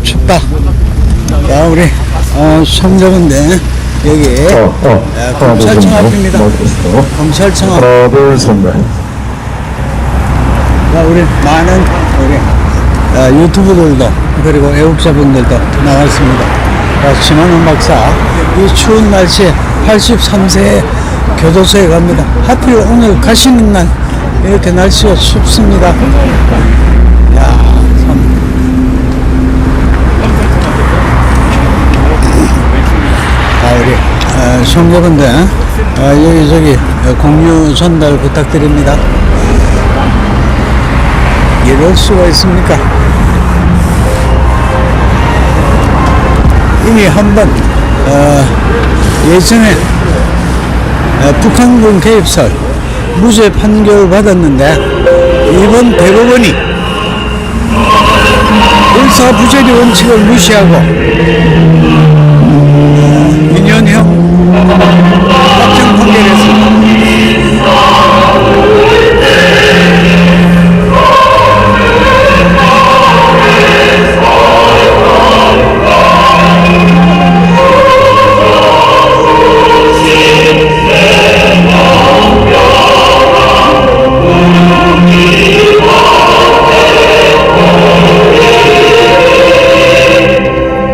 춥다. 자, 우리 성적인데 여기 검찰청 앞입니다. 검찰청 앞. 하나, 둘, 셋, 넷. 자, 우리 많은 우리 유튜브들도 그리고 애국자분들도 나왔습니다. 자, 심한원 박사 이 추운 날씨에 83세 교도소에 갑니다. 하필 오늘 가시는 날 이렇게 날씨가 춥습니다. 야, 참. 우리 송교근데 여기저기 공유 전달 부탁드립니다. 이럴 수가 있습니까? 이미 한번 예전에 북한군 개입설 무죄 판결 받았는데 이번 대법원이 일사부재리 원칙을 무시하고 2년형 확정 판결했습니다.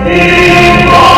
Viva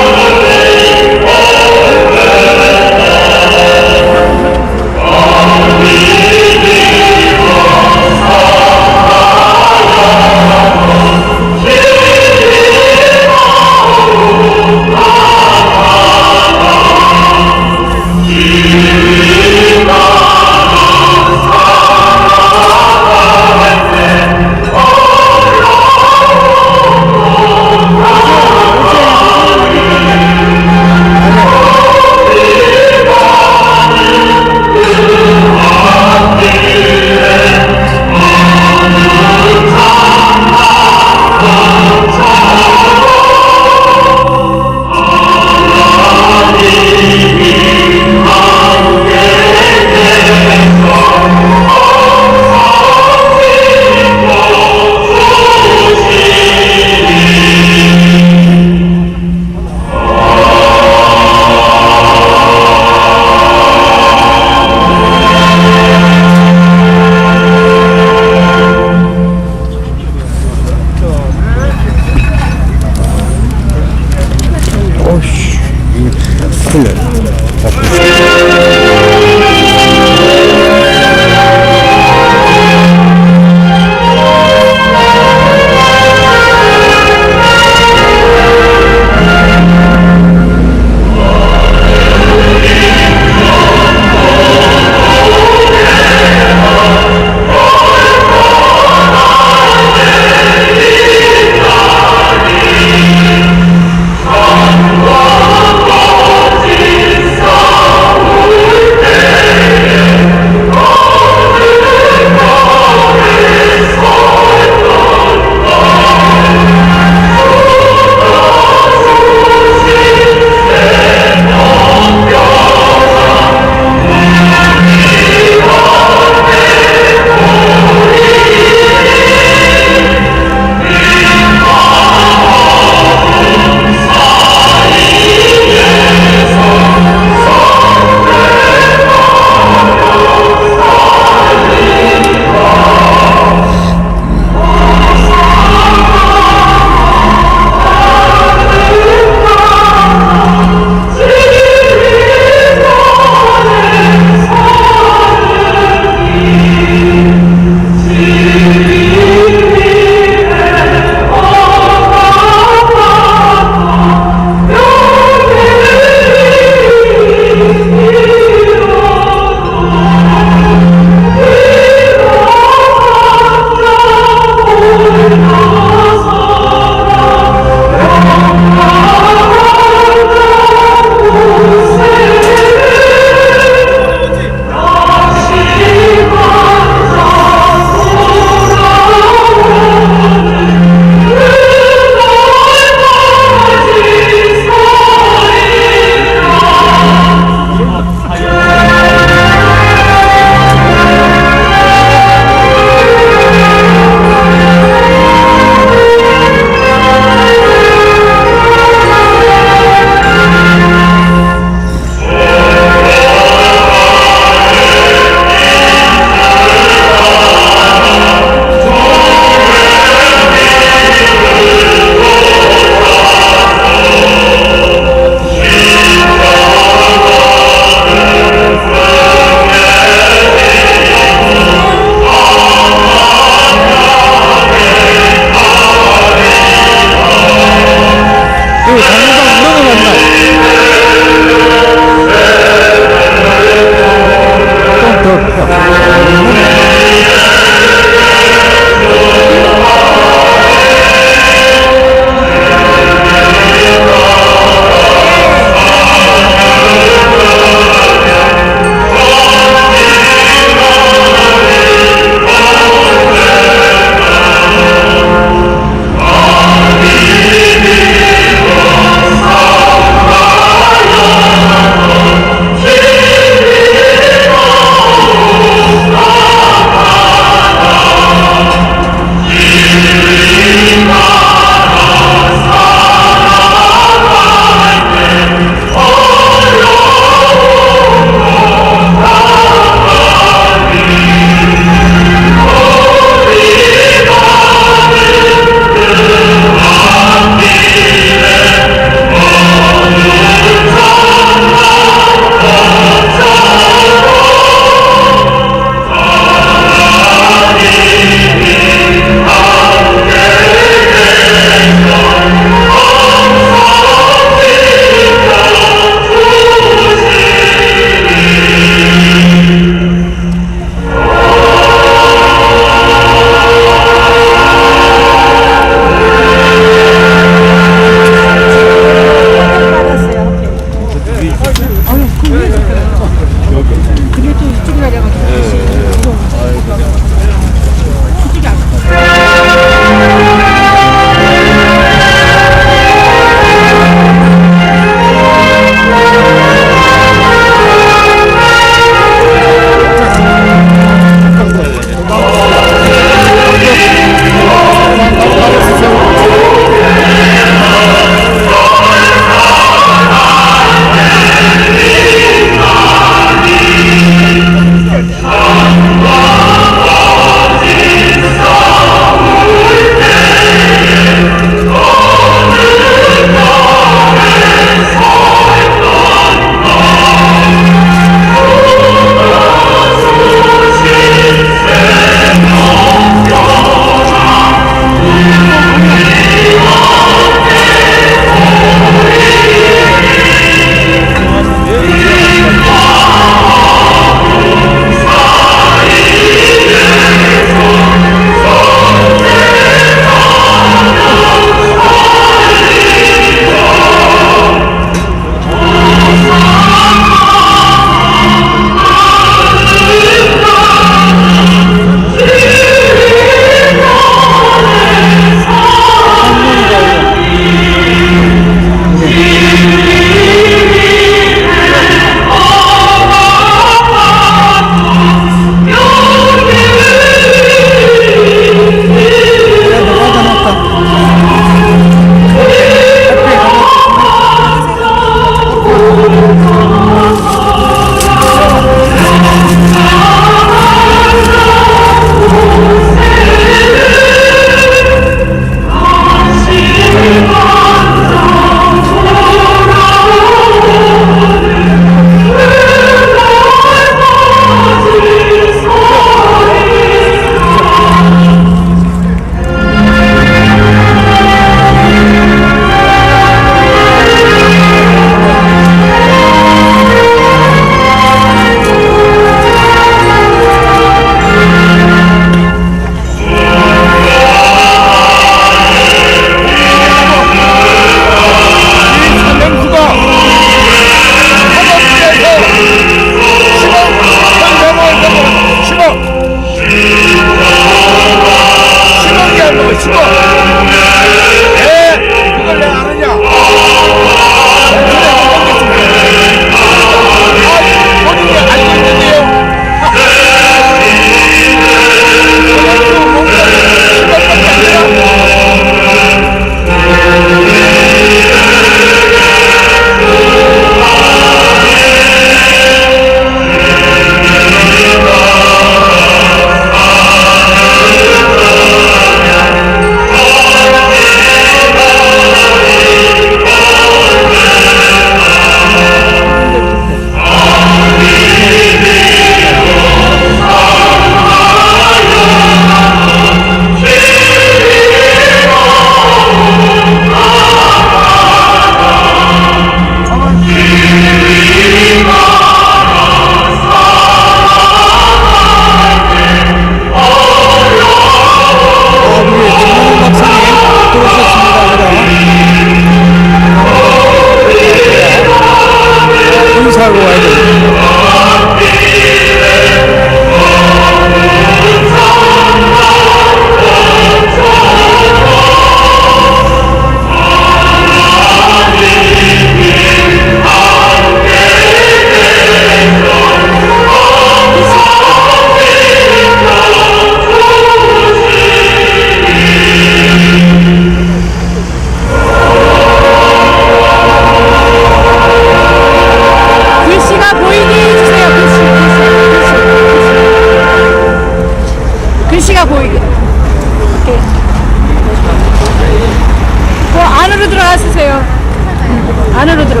안으로 들어.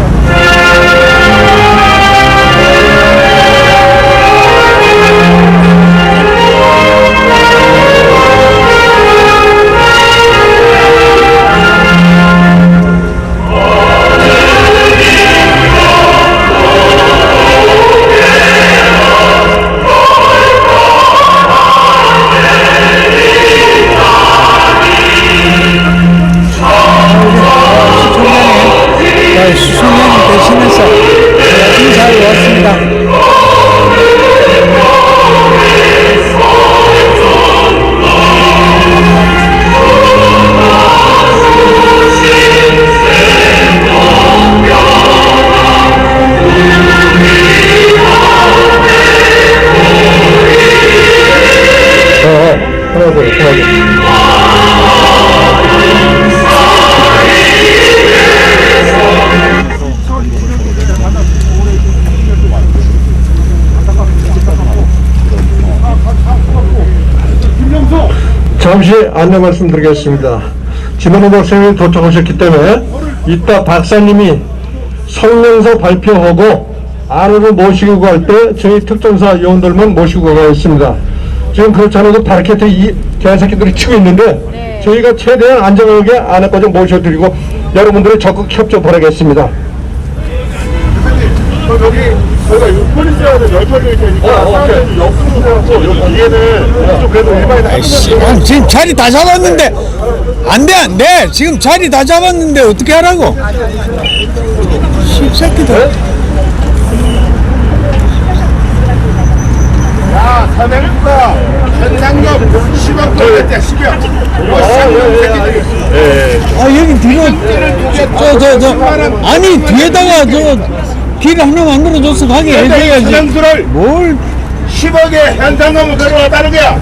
수송님 대신해서 인사하러 왔습니다. 잠시 안내 말씀드리겠습니다. 김원호 박사님이 도착하셨기 때문에 이따 박사님이 성명서 발표하고 안으로 모시고 갈 때 저희 특전사 요원들만 모시고 가겠습니다. 지금 그렇지 않아도 바리케이트 이 개새끼들이 치고 있는데 저희가 최대한 안전하게 안에까지 모셔드리고 여러분들의 적극 협조 바라겠습니다. 여기 저희가 폴리스하고 10명 있으니까 사람들이 옆으로 세웠고 여기 뒤에는 좀 그래도 일반인 지금 자리 다 잡았는데 안돼 지금 자리 다 잡았는데 어떻게 하라고? 씹새끼들. 야, 사명구가 현장금 10억 돌렸대 10억 여기 뒤로 아니 뒤에다가 길 하나 만들어줘서 가게 해줘야지. 현장수를 뭘 10억에 현장금을 들어왔다는 거야.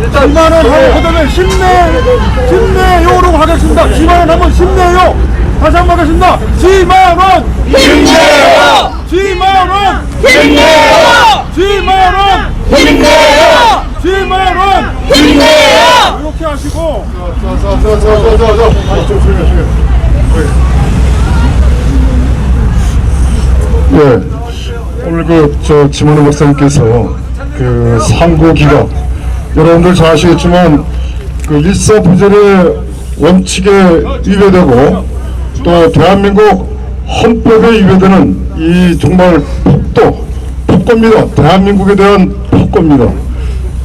일단 10만원 하고 그다음에 힘내요로 하겠습니다. 10만원 하면 힘내요. 다시 한번 하겠습니다. 10만원 힘내요. 10만원 힘내요. 10만원 힘내요. 10만원 힘내요. 이렇게 하시고 네, 오늘 지만호 박사님께서 상고기가 여러분들 잘 아시겠지만 일사부절의 원칙에 위배되고 또 대한민국 헌법에 위배되는 이 정말 폭거입니다. 대한민국에 대한 폭거입니다.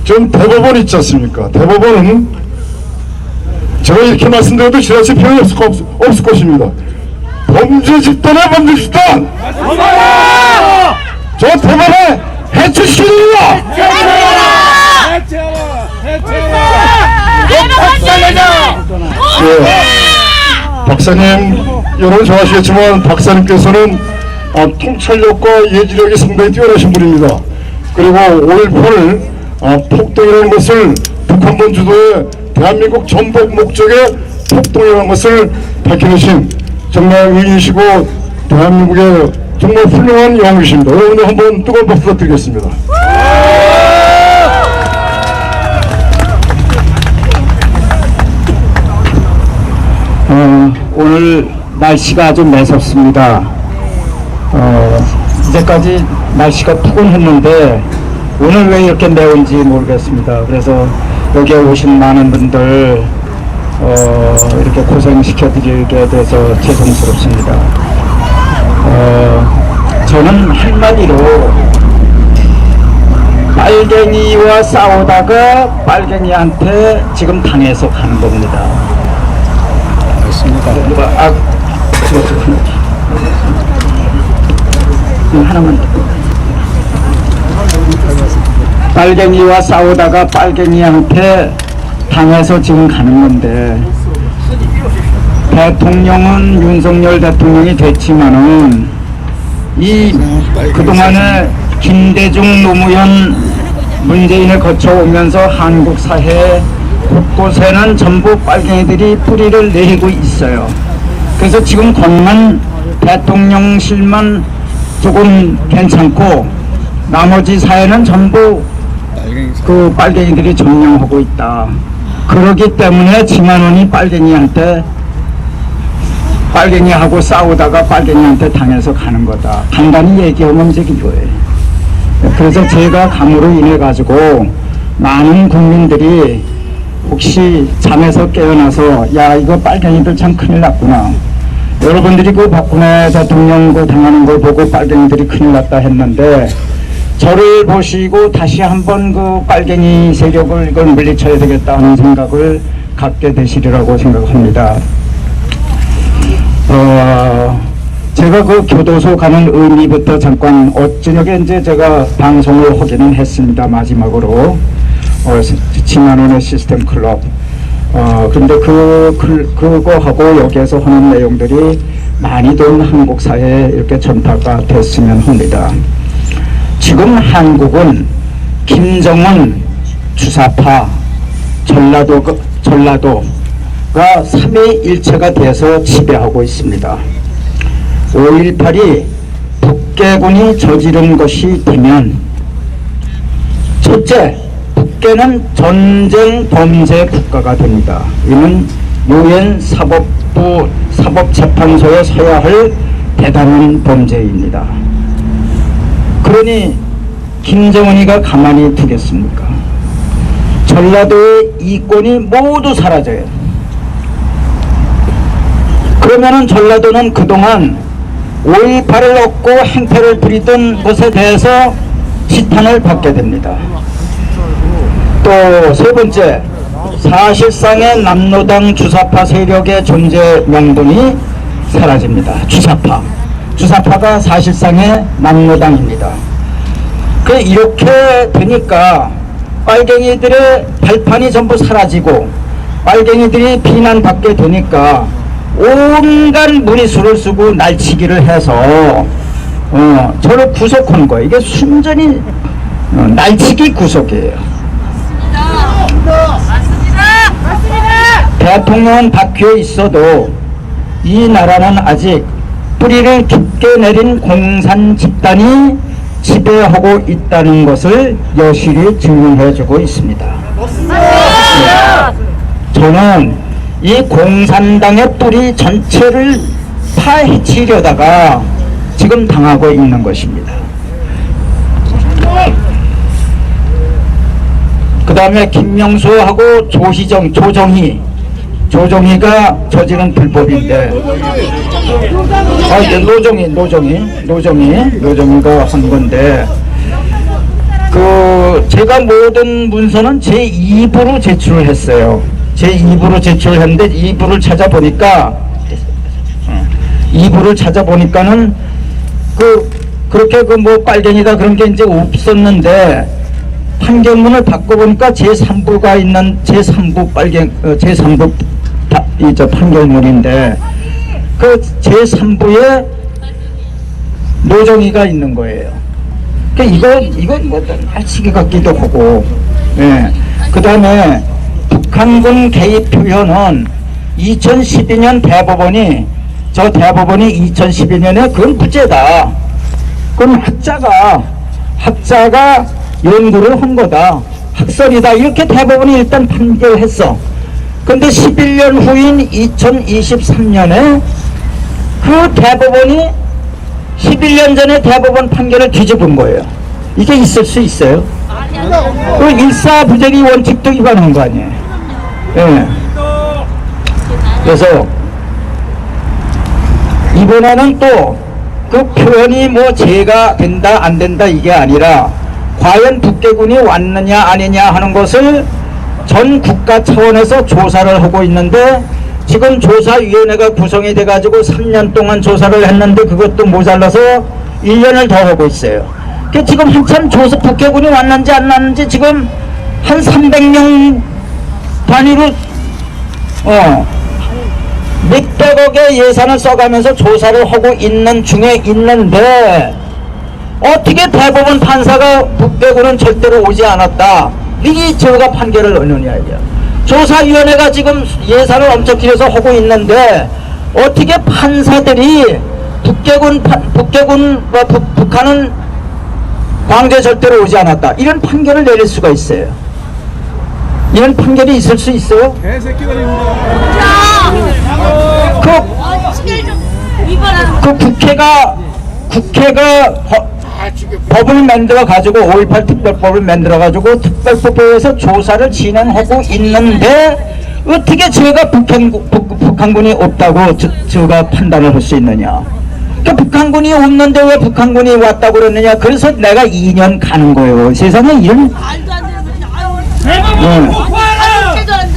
지금 대법원 있지 않습니까? 대법원은 제가 이렇게 말씀드려도 지나칠 필요는 없을 것입니다. 범죄 집단의 범죄 집단! 저 대법원에 해체시킵니다! 박사님, 여러분 잘 아시겠지만 박사님께서는 통찰력과 예지력이 상당히 뛰어나신 분입니다. 그리고 5.18 폭동이라는 것을 북한군 주도의 대한민국 전복 목적의 폭동이라는 것을 밝혀내신 정말 의인이시고 대한민국의 정말 훌륭한 영웅이십니다. 여러분들 한번 뜨거운 박수 부탁드리겠습니다. 오늘 날씨가 아주 매섭습니다. 이제까지 날씨가 푸근했는데 오늘 왜 이렇게 매운지 모르겠습니다. 그래서 여기에 오신 많은 분들 이렇게 고생시켜드리게 돼서 죄송스럽습니다. 저는 한마디로 빨갱이와 싸우다가 빨갱이한테 지금 당해서 가는 겁니다. 맞습니다. 하나만. 빨갱이와 싸우다가 빨갱이한테 당해서 지금 가는 건데, 대통령은 윤석열 대통령이 됐지만은 그동안에 김대중, 노무현, 문재인을 거쳐오면서 한국 사회 곳곳에는 전부 빨갱이들이 뿌리를 내리고 있어요. 그래서 지금 권만 대통령실만 조금 괜찮고 나머지 사회는 전부 그 빨갱이들이 점령하고 있다. 그러기 때문에 지만원이 빨갱이하고 싸우다가 빨갱이한테 당해서 가는 거다. 간단히 얘기하면 이제 이거예요. 그래서 제가 감으로 인해 가지고 많은 국민들이 혹시 잠에서 깨어나서 야 이거 빨갱이들 참 큰일 났구나. 여러분들이 그 박근혜 대통령 그 당하는 걸 보고 빨갱이들이 큰일 났다 했는데 저를 보시고 다시 한번 그 빨갱이 세력을 이걸 물리쳐야 되겠다 하는 생각을 갖게 되시리라고 생각합니다. 제가 그 교도소 가는 의미부터 잠깐 저녁에 이제 제가 방송을 하기는 했습니다. 마지막으로 지만원의 시스템 클럽. 근데 그거하고 여기에서 하는 내용들이 많이 된 한국 사회에 이렇게 전파가 됐으면 합니다. 지금 한국은 김정은 주사파 전라도가 3위일체가 돼서 지배하고 있습니다. 5.18이 북계군이 저지른 것이 되면 첫째, 북계는 전쟁 범죄 국가가 됩니다. 이는 유엔 사법재판소에 서야 할 대단한 범죄입니다. 그러니 김정은이가 가만히 두겠습니까? 전라도의 이권이 모두 사라져요. 그러면은 전라도는 그동안 5.18을 얻고 행패를 부리던 것에 대해서 지탄을 받게 됩니다. 또 세 번째, 사실상의 남로당 주사파 세력의 존재 명분이 사라집니다. 주사파가 사실상의 남로당입니다. 이렇게 되니까 빨갱이들의 발판이 전부 사라지고 빨갱이들이 비난받게 되니까 온갖 무리수를 쓰고 날치기를 해서 저를 구속한 거예요. 이게 순전히 날치기 구속이에요. 대통령은 바뀌어 있어도 이 나라는 아직 뿌리를 깊게 내린 공산 집단이 지배하고 있다는 것을 여실히 증명해주고 있습니다. 저는 이 공산당의 뿌리 전체를 파헤치려다가 지금 당하고 있는 것입니다. 그 다음에 김명수하고 조정희가 저지른 불법인데 노정희가 한 건데 제가 모든 문서는 제 2부로 제출을 했어요. 제 2부로 제출을 했는데 2부를 찾아보니까는 그렇게 뭐 빨갱이다 그런 게 이제 없었는데 판결문을 바꿔보니까 제3부가 있는 제3부 판결문인데 그 제3부에 노정희가 있는 거예요. 이건 뭐 날치기 같기도 하고, 예. 그 다음에 북한군 개입 표현은 2012년 대법원이 2012년에 그건 무죄다. 그건 학자가 연구를 한 거다. 학설이다. 이렇게 대법원이 일단 판결했어. 근데 11년 후인 2023년에 그 대법원이 11년 전에 대법원 판결을 뒤집은 거예요. 이게 있을 수 있어요? 그 일사부재리 원칙도 위반한 거 아니에요? 예. 그래서 이번에는 또 그 표현이 뭐 죄가 된다 안 된다 이게 아니라 과연 북계군이 왔느냐 아니냐 하는 것을 전 국가 차원에서 조사를 하고 있는데 지금 조사위원회가 구성이 돼가지고 3년 동안 조사를 했는데 그것도 모자라서 1년을 더 하고 있어요. 지금 한참 북계군이 왔는지 안 왔는지 지금 한 300명 단위로 몇백억의 예산을 써가면서 조사를 하고 있는 중에 있는데 어떻게 대법원 판사가 북계군은 절대로 오지 않았다 이게 저가 판결을 얻느냐 이게 조사위원회가 지금 예산을 엄청 들여서 하고 있는데 어떻게 판사들이 북한은 광주에 절대로 오지 않았다 이런 판결을 내릴 수가 있어요? 이런 판결이 있을 수 있어요? 그 국회가 법을 만들어 가지고 5.18 특별법을 만들어 가지고 특별법에 의해서 조사를 진행하고 있는데 어떻게 제가 북한군이 없다고 제가 판단을 할 수 있느냐? 그러니까 북한군이 없는데 왜 북한군이 왔다고 그러느냐? 그래서 내가 2년 가는 거예요. 세상에 이런 말도 안 되는 소리. 아유. 말도 안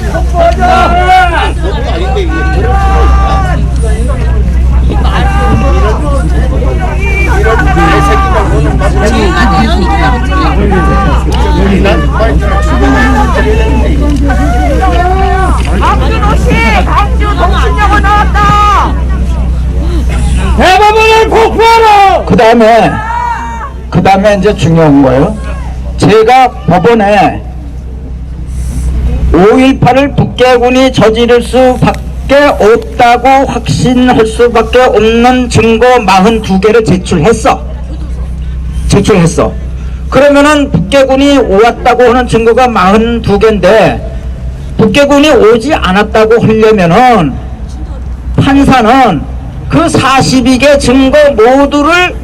박준호씨 광주 동춘여고 나왔다. 대법원을 폭파하라. 그 다음에 이제 중요한 거예요. 제가 법원에 5.18을 북괴군이 저지를 수밖에 없다고 확신할 수밖에 없는 증거 42개를 제출했어. 그러면은 북괴군이 왔다고 하는 증거가 42개인데 북괴군이 오지 않았다고 하려면은 판사는 그 42개 증거 모두를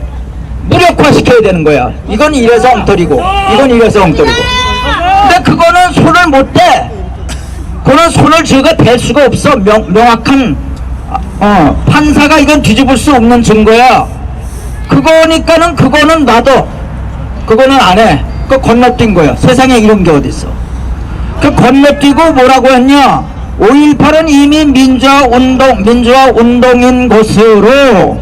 무력화시켜야 되는 거야. 이건 이래서 엉터리고 이건 이래서 엉터리고. 근데 그거는 손을 못 대. 그거는 손을 제가 댈 수가 없어. 명확한 판사가 이건 뒤집을 수 없는 증거야. 그거니까는 그거는 놔둬. 그거는 안 해. 그거 건너뛴 거야. 세상에 이런 게 어딨어. 그 건너뛰고 뭐라고 했냐? 5.18은 이미 민주화 운동인 것으로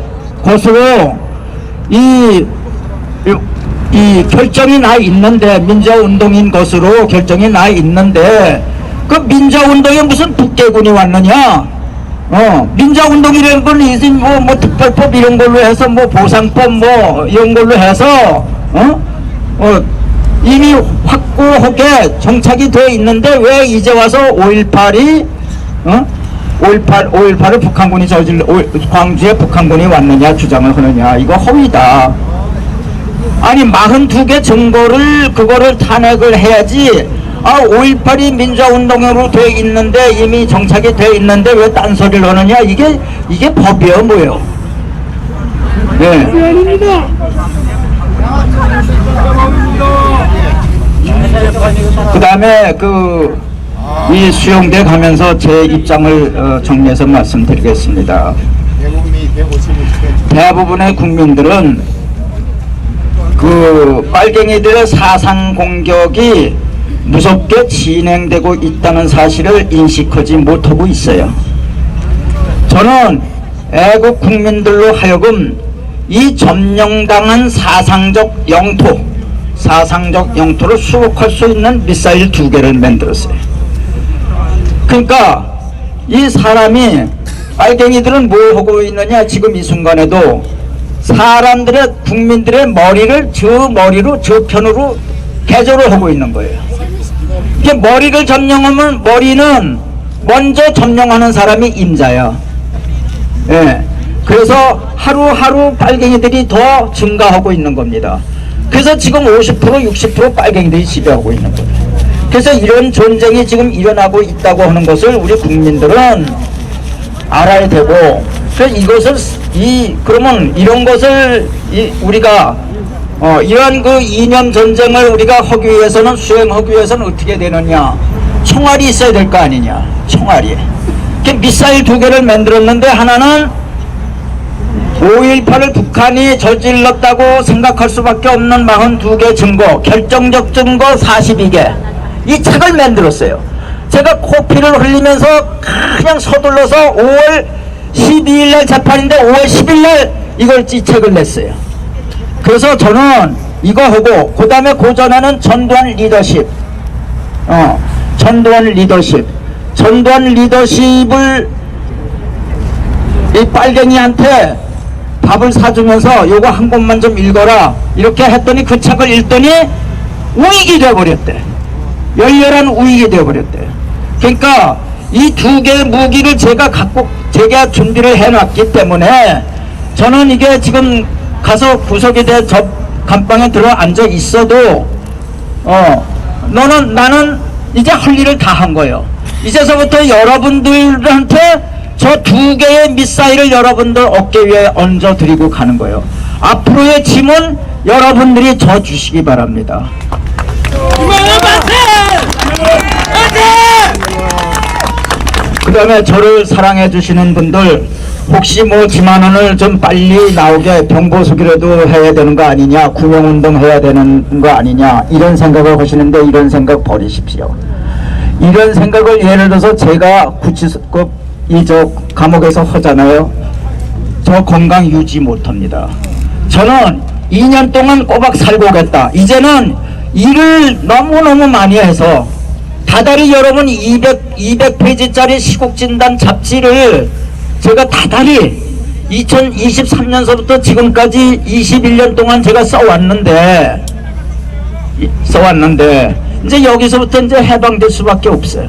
이 결정이 나 있는데, 민주화 운동인 것으로 결정이 나 있는데, 그 민주화 운동에 무슨 북괴군이 왔느냐? 민주화 운동이라는 건 이제 뭐 특별법 이런 걸로 해서 뭐 보상법 뭐 이런 걸로 해서 이미 확고하게 정착이 되어 있는데 왜 이제 와서 5.18을 북한군이 광주에 북한군이 왔느냐 주장을 하느냐? 이거 허위다. 아니 42개 증거를 그거를 탄핵을 해야지. 5.18이 민주화운동으로 되어 있는데 이미 정착이 되어 있는데 왜 딴소리를 하느냐? 이게 법이에요 뭐예요? 네. 그 다음에 이 수용대 가면서 제 입장을 정리해서 말씀드리겠습니다. 대부분의 국민들은 그 빨갱이들의 사상 공격이 무섭게 진행되고 있다는 사실을 인식하지 못하고 있어요. 저는 애국 국민들로 하여금 이 점령당한 사상적 영토를 수복할 수 있는 미사일 2개를 만들었어요. 그러니까 이 사람이 빨갱이들은 뭘 하고 있느냐? 지금 이 순간에도 국민들의 머리를 저편으로 개조를 하고 있는 거예요. 이게 머리를 점령하면 머리는 먼저 점령하는 사람이 임자야. 예. 그래서 하루하루 빨갱이들이 더 증가하고 있는 겁니다. 그래서 지금 50% 60% 빨갱이들이 지배하고 있는 거예요. 그래서 이런 전쟁이 지금 일어나고 있다고 하는 것을 우리 국민들은 알아야 되고, 그래서 그러면 이런 것을 우리가 이런 그 이념 전쟁을 우리가 하기 위해서는 수행하기 위해서는 어떻게 되느냐? 총알이 있어야 될 거 아니냐? 총알이. 미사일 2개를 만들었는데 하나는 5.18을 북한이 저질렀다고 생각할 수밖에 없는 42개 증거, 결정적 증거 42개. 이 책을 만들었어요. 제가 코피를 흘리면서 그냥 서둘러서 5월 12일날 재판인데 5월 10일날 이 책을 냈어요. 그래서 저는 이거 하고 그 다음에 그 전에는 전두환 리더십을 이 빨갱이한테 밥을 사주면서 요거 한 권만 좀 읽어라 이렇게 했더니 그 책을 읽더니 우익이 되어버렸대. 열렬한 우익이 되어버렸대. 그러니까 이 2개의 무기를 제가 갖고 제가 준비를 해놨기 때문에 저는 이게 지금 가서 구석에 대해 저 감방에 들어 앉아 있어도 나는 이제 할 일을 다 한 거예요. 이제서부터 여러분들한테 저 2개의 미사일을 여러분들 어깨 위에 얹어 드리고 가는 거예요. 앞으로의 짐은 여러분들이 져 주시기 바랍니다. 그 다음에 저를 사랑해 주시는 분들, 혹시 뭐 지만원을 좀 빨리 나오게 병보수기라도 해야 되는 거 아니냐, 구명운동 해야 되는 거 아니냐, 이런 생각을 하시는데 이런 생각 버리십시오. 이런 생각을 예를 들어서 제가 구치소 저 감옥에서 하잖아요. 저 건강 유지 못합니다. 저는 2년 동안 꼬박 살고 오겠다. 이제는 일을 너무너무 많이 해서 다달이 여러분 200페이지짜리 시국진단 잡지를 제가 다달이 2023년서부터 지금까지 21년 동안 제가 써왔는데 이제 여기서부터 이제 해방될 수밖에 없어요.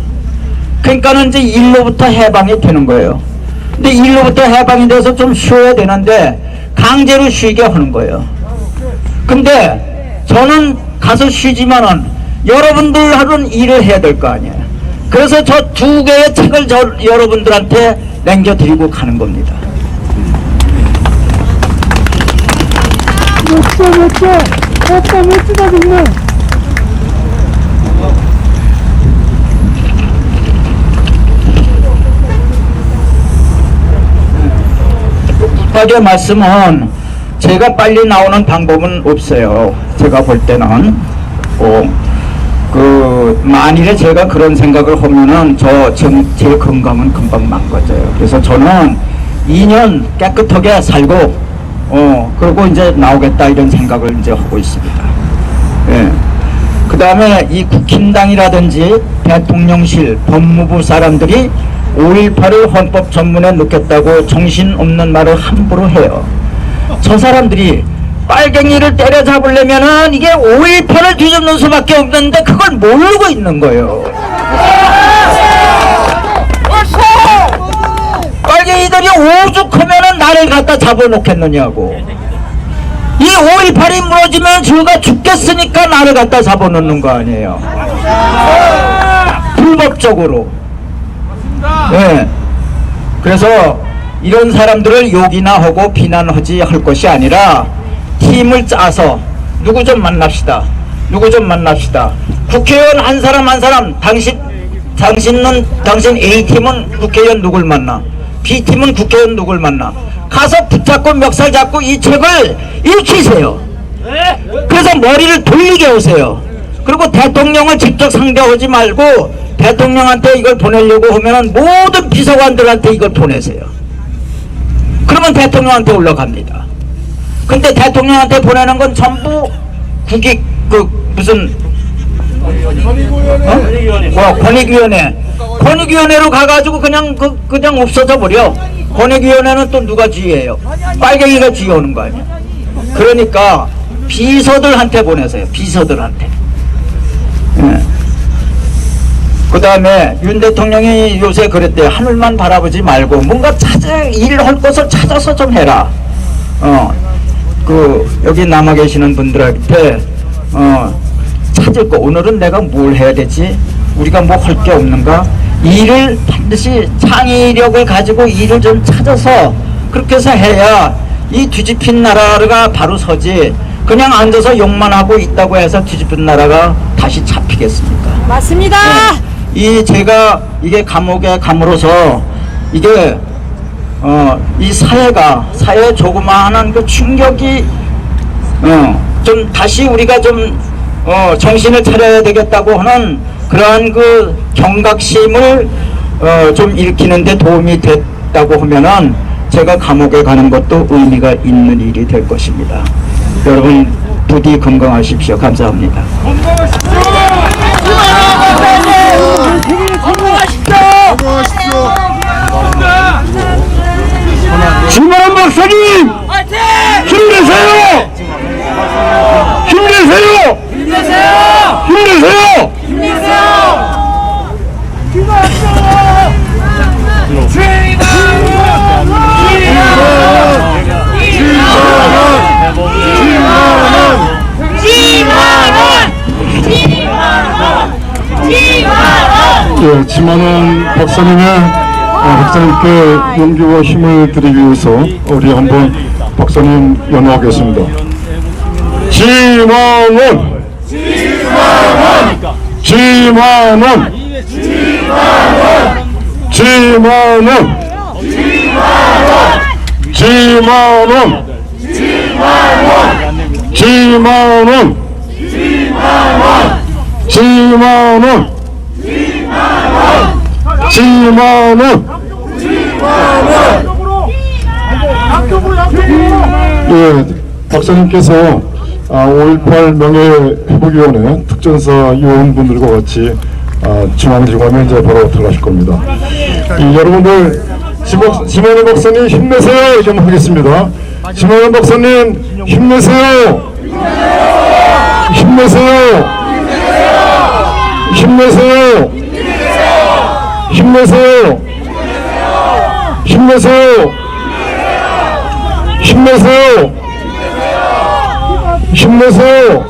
그러니까는 이제 일로부터 해방이 되는 거예요. 근데 일로부터 해방이 돼서 좀 쉬어야 되는데 강제로 쉬게 하는 거예요. 근데 저는 가서 쉬지만은 여러분들 하는 일을 해야 될 거 아니에요. 그래서 저 2개의 책을 여러분들한테 남겨드리고 가는 겁니다. 멋지다 정말. 급하게 말씀은 제가 빨리 나오는 방법은 없어요. 제가 볼 때는 만일에 제가 그런 생각을 하면은 제 건강은 금방 망가져요. 그래서 저는 2년 깨끗하게 살고 그리고 이제 나오겠다 이런 생각을 이제 하고 있습니다. 예. 그 다음에 이 국힘당이라든지 대통령실, 법무부 사람들이 5.18을 헌법 전문에 넣겠다고 정신없는 말을 함부로 해요. 저 사람들이 빨갱이를 때려잡으려면은 이게 5.18을 뒤집는 수밖에 없는데 그걸 모르고 있는 거예요. 빨갱이들이 오죽하면은 나를 갖다 잡아놓겠느냐고. 이 5.18이 무너지면 저가 죽겠으니까 나를 갖다 잡아놓는 거 아니에요. 불법적으로. 네. 그래서 이런 사람들을 욕이나 하고 비난하지 할 것이 아니라 팀을 짜서 누구 좀 만납시다. 국회의원 한 사람 당신 A팀은 국회의원 누굴 만나, B팀은 국회의원 누굴 만나, 가서 붙잡고 멱살 잡고 이 책을 읽히세요. 그래서 머리를 돌리게 오세요. 그리고 대통령을 직접 상대하지 말고 대통령한테 이걸 보내려고 하면은 모든 비서관들한테 이걸 보내세요. 그러면 대통령한테 올라갑니다. 근데 대통령한테 보내는 건 전부 국익 권익위원회로 가가지고 그냥 없어져 버려. 권익위원회는 또 누가 지휘해요? 빨갱이가 지휘하는 거 아니야. 그러니까 비서들한테 보내세요. 비서들한테. 네. 그 다음에 윤 대통령이 요새 그랬대요. 하늘만 바라보지 말고 뭔가 일을 할 것을 찾아서 좀 해라. 여기 남아 계시는 분들한테 찾을 거, 오늘은 내가 뭘 해야 되지? 우리가 뭐 할 게 없는가? 일을 반드시 창의력을 가지고 일을 좀 찾아서 그렇게 해서 해야 이 뒤집힌 나라가 바로 서지. 그냥 앉아서 욕만 하고 있다고 해서 뒤집힌 나라가 다시 잡히겠습니까? 맞습니다. 네. 제가 이게 감옥에 감으로서 이게 이 사회 조그마한 그 충격이 좀 다시 우리가 좀 정신을 차려야 되겠다고 하는 그러한 그 경각심을 좀 일으키는 데 도움이 됐다고 하면은 제가 감옥에 가는 것도 의미가 있는 일이 될 것입니다. 여러분 부디 건강하십시오. 감사합니다. 김만원 박사님! 힘내세요! 힘내세요! 힘내세요! 힘내세요! 수많은 박사님께 용기와 힘을 드리기 위해서 우리 한번 박사님 연호하겠습니다. 지만원, 지만원, 지만원, 지만원, 지만원, 지만원, 지만원. 예, 박사님께서 5.18 명예회복위원회 특전사 요원분들과 같이 중앙지검에 이제 바로 들어가실 겁니다. 여러분들 지만원 박사님 힘내세요 이렇게 한번 하겠습니다. 지만원 박사님 힘내세요. 힘내세요. 힘내세요. 힘내세요. 힘내세요. 힘내세요. 힘내세요.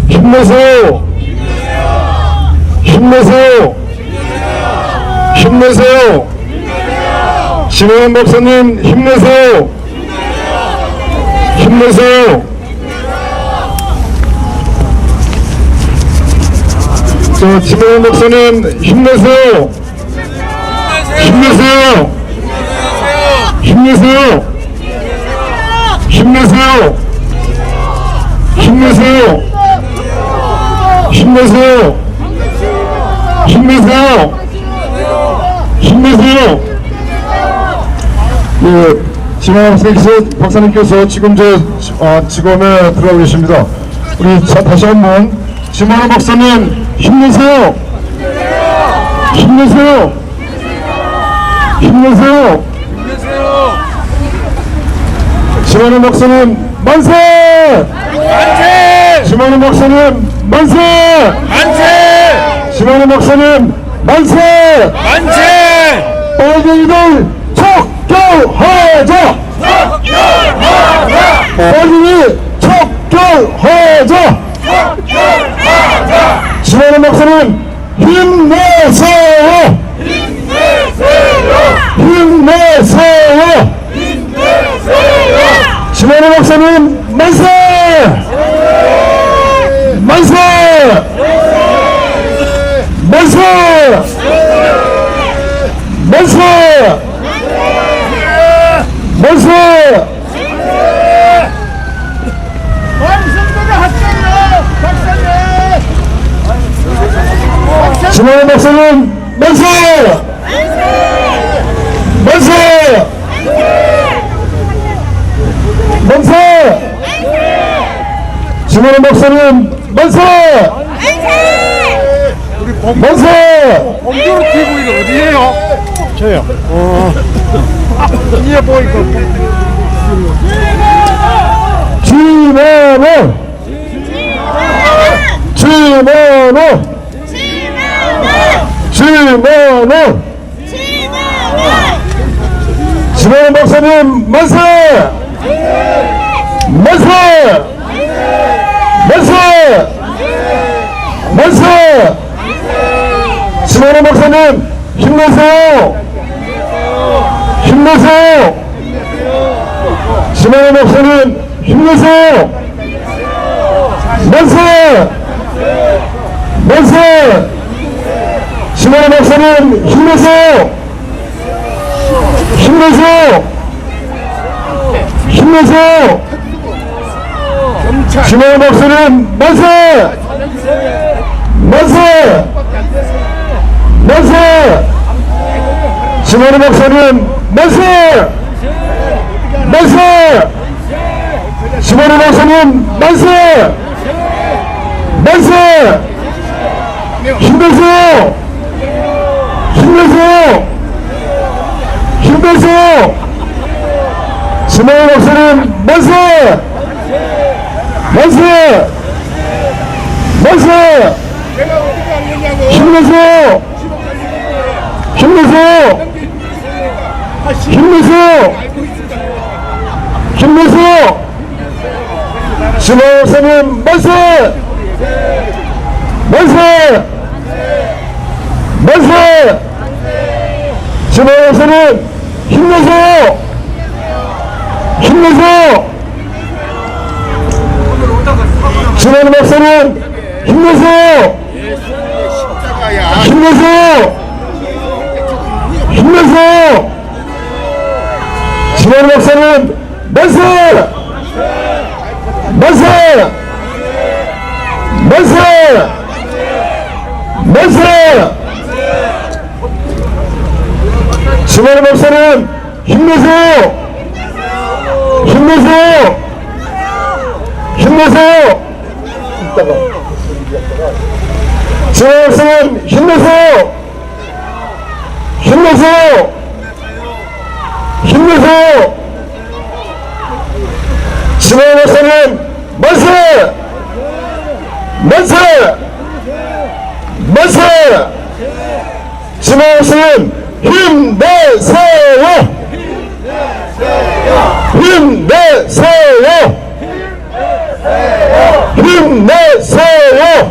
힘내세요. 힘내세요. 힘내세요. 지만원 박사님 힘내세요. 힘내세요. 자, 지만원 박사님 힘내세요. 힘내세요. 힘내세요. 힘내세요. 힘내세요. 힘내세요. 힘내세요. 힘내세요. 예, 지만원 박사님께서 지금 지검에 들어가고 계십니다. 우리 다시 한번 지만원 박사님 힘내세요. 힘내세요. 힘내세요. 지만원 박사님 만세! 만세! 지만원 박사님 만세! 만세! 지만원 박사님 만세! 만세! 빨갱이들 척결하자! 척결하자! 빨갱이 척결하자! 척결하자! 지만원 박사님 힘내세요! 힘내세요! 힘내세요! 힘내세요! 지만원 박사님 만세! 만세! 만세! 만세! 만세! 지만원 박사님 만세! 만세! 만세! 지만원 박사님 만세! 만세! 범주로 TV가 어디에요? 저요. 이제 보이고. 지만원! 지만원! 지만원! 지만원 박사님 만세! 만세! 만세! 만세! 지만원 박사님 힘내세요! 힘내세요! 지만원 박사님 힘내세요! 만세! 만세! 지만원 박사님 힘내세요! 힘내세요! 힘내세요! 지만원 박사님 만세! 만세! 만세! 지만원 박사님 만세! 만세! 지만원 박사님 만세! 만세! 힘내세요! 힘내세요! 힘내세요! 지만원 박사님 만세! 만세! 만세! 힘내세요! 힘내세요! 힘내세요! 힘내세요! 지만원 박사님 만세! 만세! 만세! 지방에서는 힘내세요! 힘내세요! 지방 박사는 힘내세요! 힘내세요! 힘내세요! 지방 박사는 만세! 만세! 만세! 만세! 지만 박사는 힘내세요! 힘내세요! 힘내세요! 지만 박사는 힘내세요! 힘내세요! 힘내세요! 지만 박사는 만세! 만세! 만세! 지만 박사는 힘내세요! 힘내세요! 힘내세요! 힘내세요!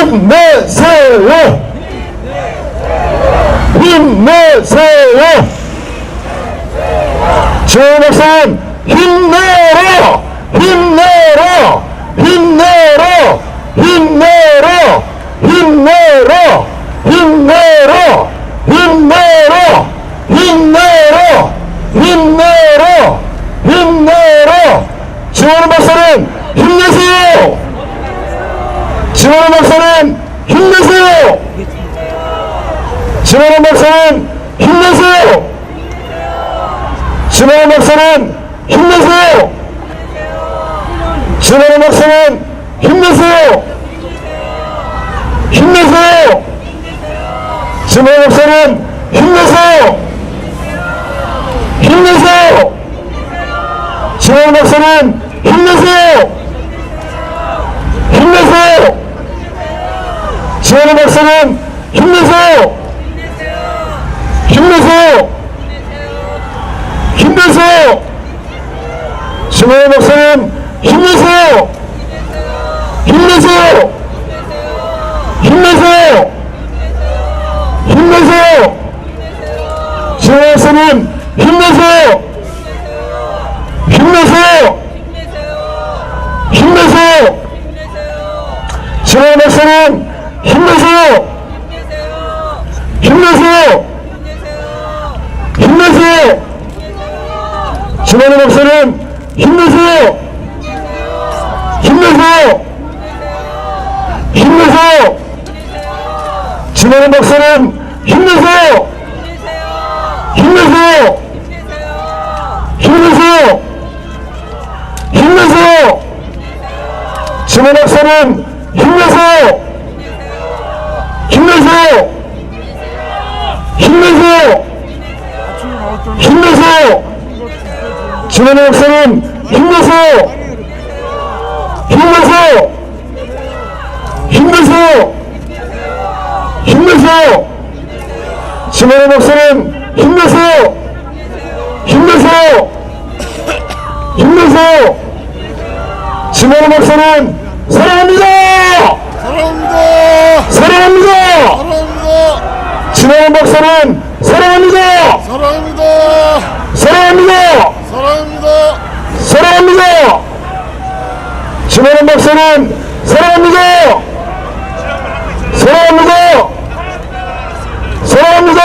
힘내세요! 힘내세요! 지만 박사는 힘내라! 힘내라! 힘내라! 힘내라! 힘내라! 힘내라! 힘내라! 힘내라! 힘내라! 힘내라! 지원 박사는 힘내세요! 지원 박사는 힘내세요! 지원 박사는 힘내세요! 지원 박사는 힘내세요! 지원 박사는 힘내세요! 힘내세요! 지만 박사는 힘내세요! 힘내세요! 지만 박사는 힘내세요! 힘내세요! 지만 박사는 힘내세요! 힘내세요! 힘내세요! 지만 박사는 힘내세요! 힘내세요! 힘내세요! 힘내세요! 지만 박사는 힘내세요! 힘내세요! 힘내세요! 지만 박사는 힘내세요! 힘내세요! 힘내세요! 지만 박사는 힘내세요! 힘내세요! 힘내세요! 지만 박사는 힘내세요! 힘내세요! 힘내세요! 힘내세요! 지만 박사는 힘내세요! 힘내세요! 힘내세요! 힘내세요! 지만 박사는 힘내세요! 힘내세요! 힘내세요! 힘내세요! 지만 박사는 힘내세요! 힘내세요! 힘내세요! 지만 박사는 사랑합니다! 사랑합니다! 사랑합니다! 사랑합니다! 지만 박사는 사랑합니다! 사랑합니다! 사랑합니다! 사랑합니다! 사랑합니다! 지만 박사는 사랑합니다! 사랑합니다! 사랑합니다!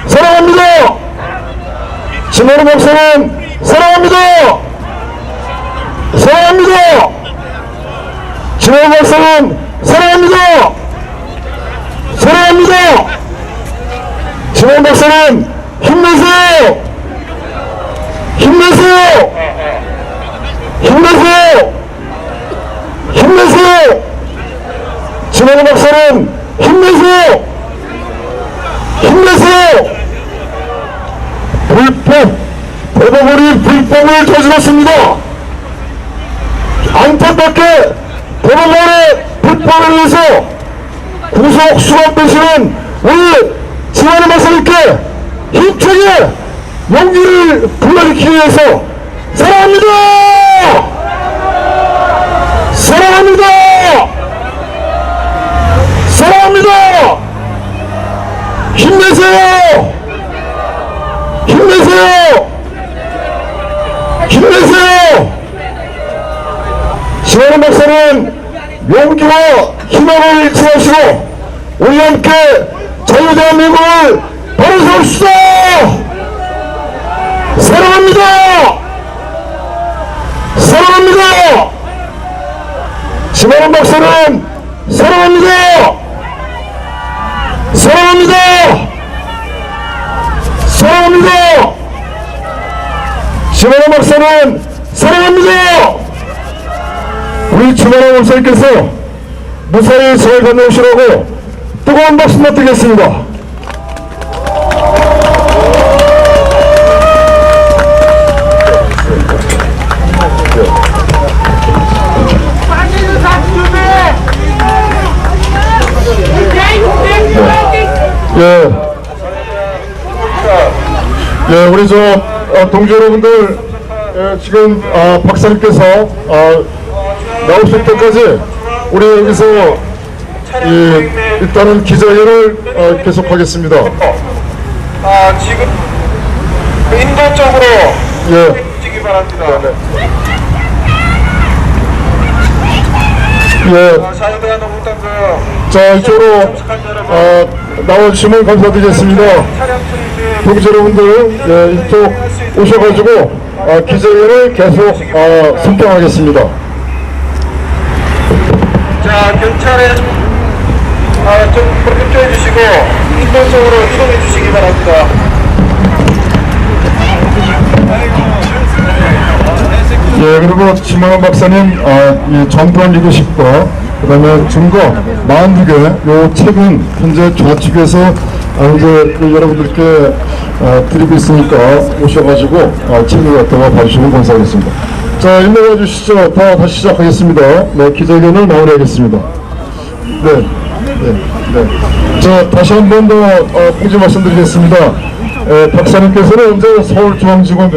사랑합니다! 지만 박사는 사랑합니다! 사랑합니다! 지만 박사는 사랑합니다! 사랑합니다! 지만 박사는 힘내세요! 힘내세요! 힘내세요! 힘내세요! 지만 박사는 힘내세요! 힘내세요! 불법, 대법원이 불법을 저질렀습니다. 안타깝게 대법원의 불법에 의해서 구속 수감되시는 우리 지만 박사님께 힘차게 용기를 불러일으키기 위해서 사랑합니다! 사랑합니다. 사랑합니다. 힘내세요. 힘내세요. 힘내세요. 지만원 박사는 용기와 희망을 일치하시고 우리 함께 자유대한민국을 바로 세웁시다. 사랑합니다. 사랑합니다. 지만원 박사는 사랑합니다. 사랑합니다. 사랑합니다. 지만원 박사는 사랑합니다. 우리 지만원 목사님께서 무사히 잘 건너오시라고 뜨거운 박수 부탁드리겠습니다. 예, 우리 동지 여러분들, 지금 박사님께서 나오실 때까지 우리 여기서 일단은 기자회견을 계속하겠습니다. 지금 인도 쪽으로 예. 뛰기 바랍니다. 예. 자유대한민국당도 자, 이쪽으로 나와주시면 감사드리겠습니다. 동지 여러분들, 예, 이쪽 오셔가지고 기자회견을 계속 선정하겠습니다. 자, 경찰에 좀 협조해 주시고 인도 쪽으로 이동해 주시기 바랍니다. 예, 그리고 지만원 박사님 이 전두환 리더십과 그 다음에 증거 42개 요 책은 현재 좌측에서 이제 여러분들께 드리고 있으니까 오셔가지고 책을 갖다가 봐주시면 감사하겠습니다. 자, 일어나 주시죠. 다시 시작하겠습니다. 네, 기자회견을 마무리하겠습니다. 네, 네, 네. 자, 다시 한 번 더 공지 말씀드리겠습니다. 박사님께서는 이제 서울중앙지검에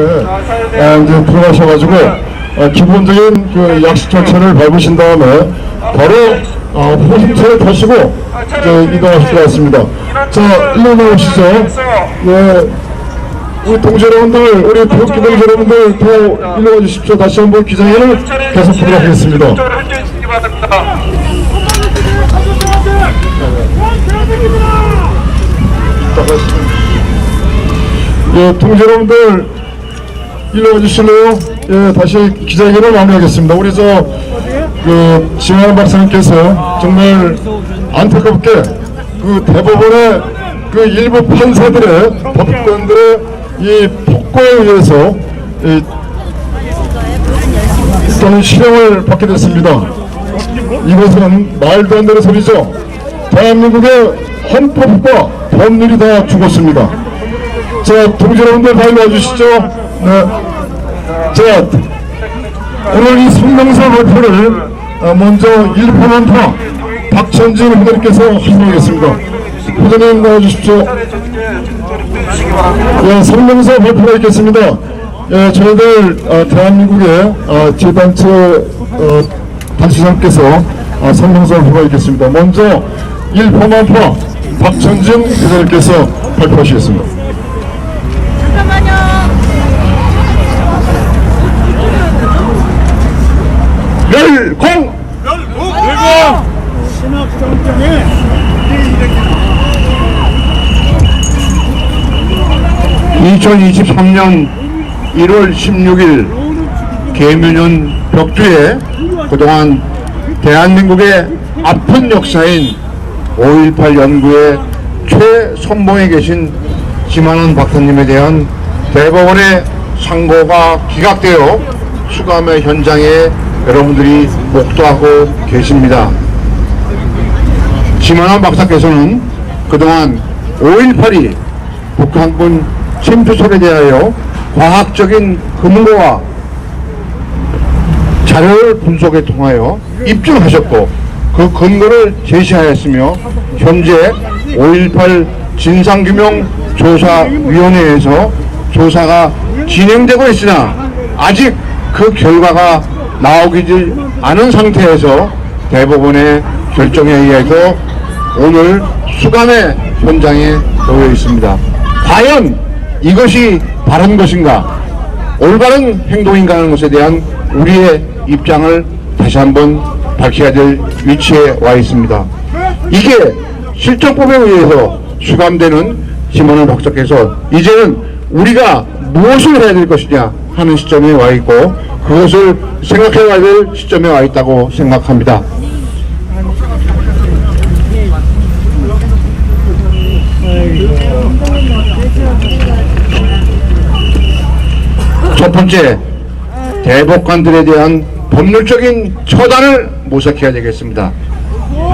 이제 들어가셔가지고 기본적인 그 약식 절차를 밟으신 다음에 바로 호심차를 타시고 이제 이동하실 것 같습니다. 자, 일로 나오시죠. 예, 우리 동지 여러분들, 우리 태극기 동지 여러분들 더 일로 와주십시오. 다시 한번 기자회견을 계속하도록 하겠습니다. 예, 동지 여러분들 일로 와주실래요? 예, 다시 기자회견을 마무리하겠습니다. 우리 지만원 박사님께서 정말 안타깝게 그 대법원의 그 일부 판사들의 법관들의 이 폭거에 의해서 일단은 실형을 받게 됐습니다. 이것은 말도 안 되는 소리죠. 대한민국의 헌법과 법률이 다 죽었습니다. 자, 동지 여러분들 빨리 와주시죠. 네. 자, 오늘 이 성명서 발표를 먼저 1%파 박천진 후보님께서 하시겠습니다. 후보님 나와주십시오. 예, 성명서 발표가 있겠습니다. 예, 저희들 대한민국의 지단체 단체장께서 성명서 발표가 있겠습니다. 먼저 1%파 박천진 후보님께서 발표하시겠습니다. 열공! 2023년 1월 16일 계묘년 벽두에 그동안 대한민국의 아픈 역사인 5.18 연구의 최선봉에 계신 지만원 박사님에 대한 대법원의 상고가 기각되어 수감의 현장에 여러분들이 목도하고 계십니다. 지만원 박사께서는 그동안 5.18이 북한군 침투설에 대하여 과학적인 근거와 자료를 분석에 통하여 입증하셨고 그 근거를 제시하였으며 현재 5.18 진상규명조사위원회에서 조사가 진행되고 있으나 아직 그 결과가 나오지 않은 상태에서 대법원의 결정에 의해서 오늘 수감의 현장에 놓여 있습니다. 과연 이것이 바른 것인가, 올바른 행동인가 하는 것에 대한 우리의 입장을 다시 한번 밝혀야 될 위치에 와 있습니다. 이게 실정법에 의해서 수감되는 지만원 박사께서 이제는 우리가 무엇을 해야 될 것이냐 하는 시점에 와 있고, 그것을 생각해 봐야 될 시점에 와 있다고 생각합니다. 첫 번째, 대법관들에 대한 법률적인 처단을 모색해야 되겠습니다.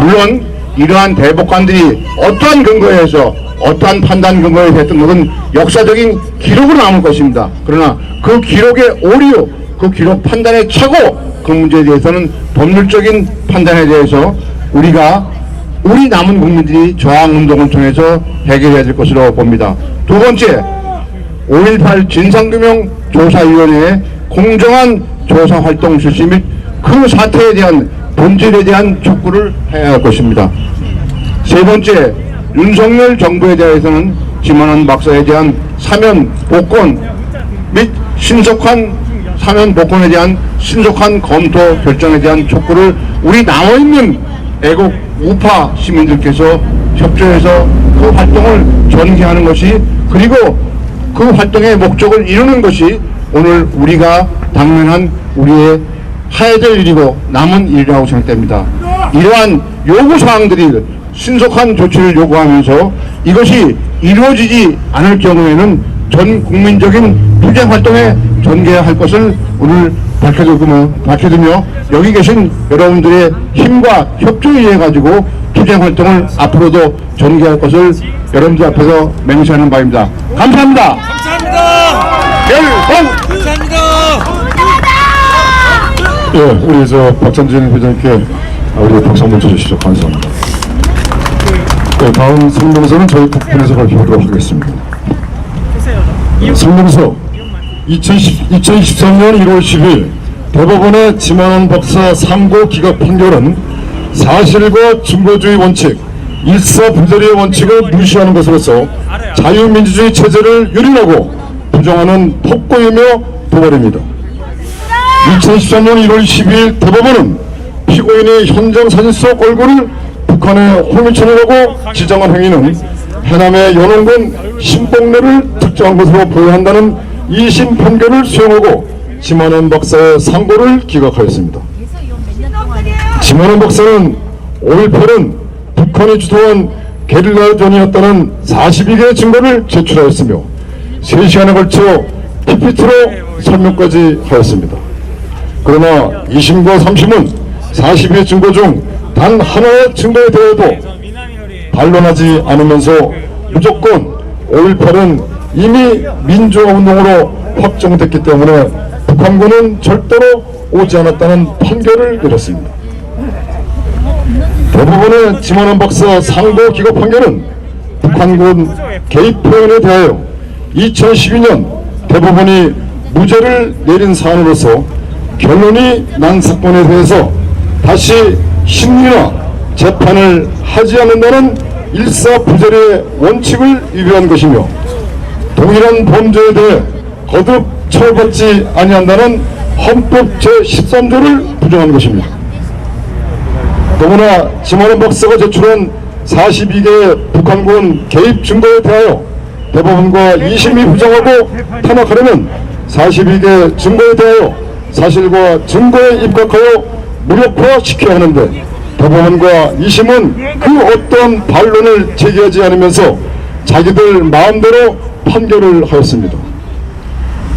물론 이러한 대법관들이 어떠한 근거에 해서 어떠한 판단 근거에 했던 것은 역사적인 기록으로 남을 것입니다. 그러나 그 기록의 오류, 그 기록 판단의 착오, 그 문제에 대해서는 법률적인 판단에 대해서 우리 남은 국민들이 저항운동을 통해서 해결해야 될 것으로 봅니다. 두 번째, 5.18 진상규명조사위원회의 공정한 조사활동 실시 및 그 사태에 대한 본질에 대한 촉구를 해야 할 것입니다. 세 번째, 윤석열 정부에 대해서는 지만원 박사에 대한 사면 복권 및 신속한 사면 복권에 대한 신속한 검토 결정에 대한 촉구를 우리 남아있는 애국 우파 시민들께서 협조해서 그 활동을 전개하는 것이, 그리고 그 활동의 목적을 이루는 것이 오늘 우리가 당면한 우리의 해야 될 일이고 남은 일이라고 생각됩니다. 이러한 요구사항들이 신속한 조치를 요구하면서 이것이 이루어지지 않을 경우에는 전 국민적인 투쟁활동에 전개할 것을 오늘 밝혀두며 여기 계신 여러분들의 힘과 협조에 의해 가지고 투쟁활동을 앞으로도 전개할 것을 여러분들 앞에서 맹세하는 바입니다. 감사합니다. 예, 우리 박찬진 회장님께 우리 박수 한번 쳐주시죠. 감사합니다. 네, 다음 성명서는 저희 국분에서 발표하도록 하겠습니다. 성명서 2023년 1월 10일 대법원의 지만원 박사 상고 기각 판결은 사실과 증거주의 원칙, 일사분별의 원칙을 무시하는 것으로서 자유민주주의 체제를 유린하고 부정하는 폭거이며 도발입니다. 2013년 1월 12일 대법원은 피고인의 현장 사진 속 얼굴을 북한의 홍일천이라고 지정한 행위는 해남의 연홍군 신봉래를 특정한 것으로 보여한다는 2심 판결을 수용하고 지만원 박사의 상고를 기각하였습니다. 지만원 박사는 5.18은 북한이 주도한 게릴라전이었다는 42개의 증거를 제출하였으며 3시간에 걸쳐 PPT로 설명까지 하였습니다. 그러나 2심과 3심은 42의 증거 중 단 하나의 증거에 대해도 반론하지 않으면서 무조건 5.18은 이미 민주화운동으로 확정됐기 때문에 북한군은 절대로 오지 않았다는 판결을 내렸습니다. 대법원의 지만원 박사 상고 기각 판결은 북한군 개입 표현에 대하여 2012년 대법원이 무죄를 내린 사안으로서 결론이 난 사건에 대해서 다시 심리나 재판을 하지 않는다는 일사부재의 원칙을 위배한 것이며 동일한 범죄에 대해 거듭 처벌받지 아니한다는 헌법 제13조를 부정한 것입니다. 더구나 지만원 박사가 제출한 42개의 북한군 개입 증거에 대하여 대법원과 2심이 부정하고 탄핵하려면 42개 증거에 대하여 사실과 증거에 입각하여 무력화시켜야 하는데 대법원과 2심은 그 어떤 반론을 제기하지 않으면서 자기들 마음대로 판결을 하였습니다.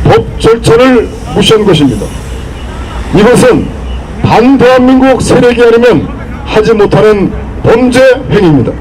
법 절차를 무시한 것입니다. 이것은 반대한민국 세력이 아니면 하지 못하는 범죄 행위입니다.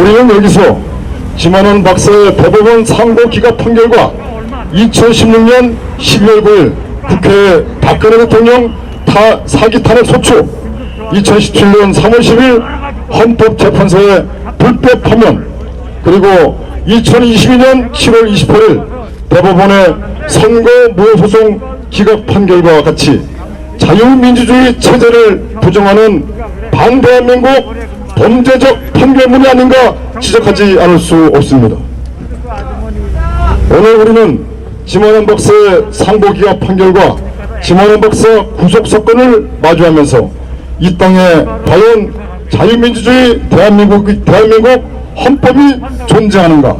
우리는 여기서 김한원 박사의 대법원 상고 기각 판결과 2016년 12월 9일 국회 박근혜 대통령 사기 탄핵 소추, 2017년 3월 10일 헌법재판소의 불법 파면, 그리고 2022년 7월 28일 대법원의 선거 무효소송 기각 판결과 같이 자유민주주의 체제를 부정하는 반대한민국 범죄적 판결문이 아닌가 지적하지 않을 수 없습니다. 오늘 우리는 김한원 박사의 상고 기각 판결과 김한원 박사 구속 사건을 마주하면서 이 땅에 과연 자유민주주의 대한민국 헌법이 존재하는가,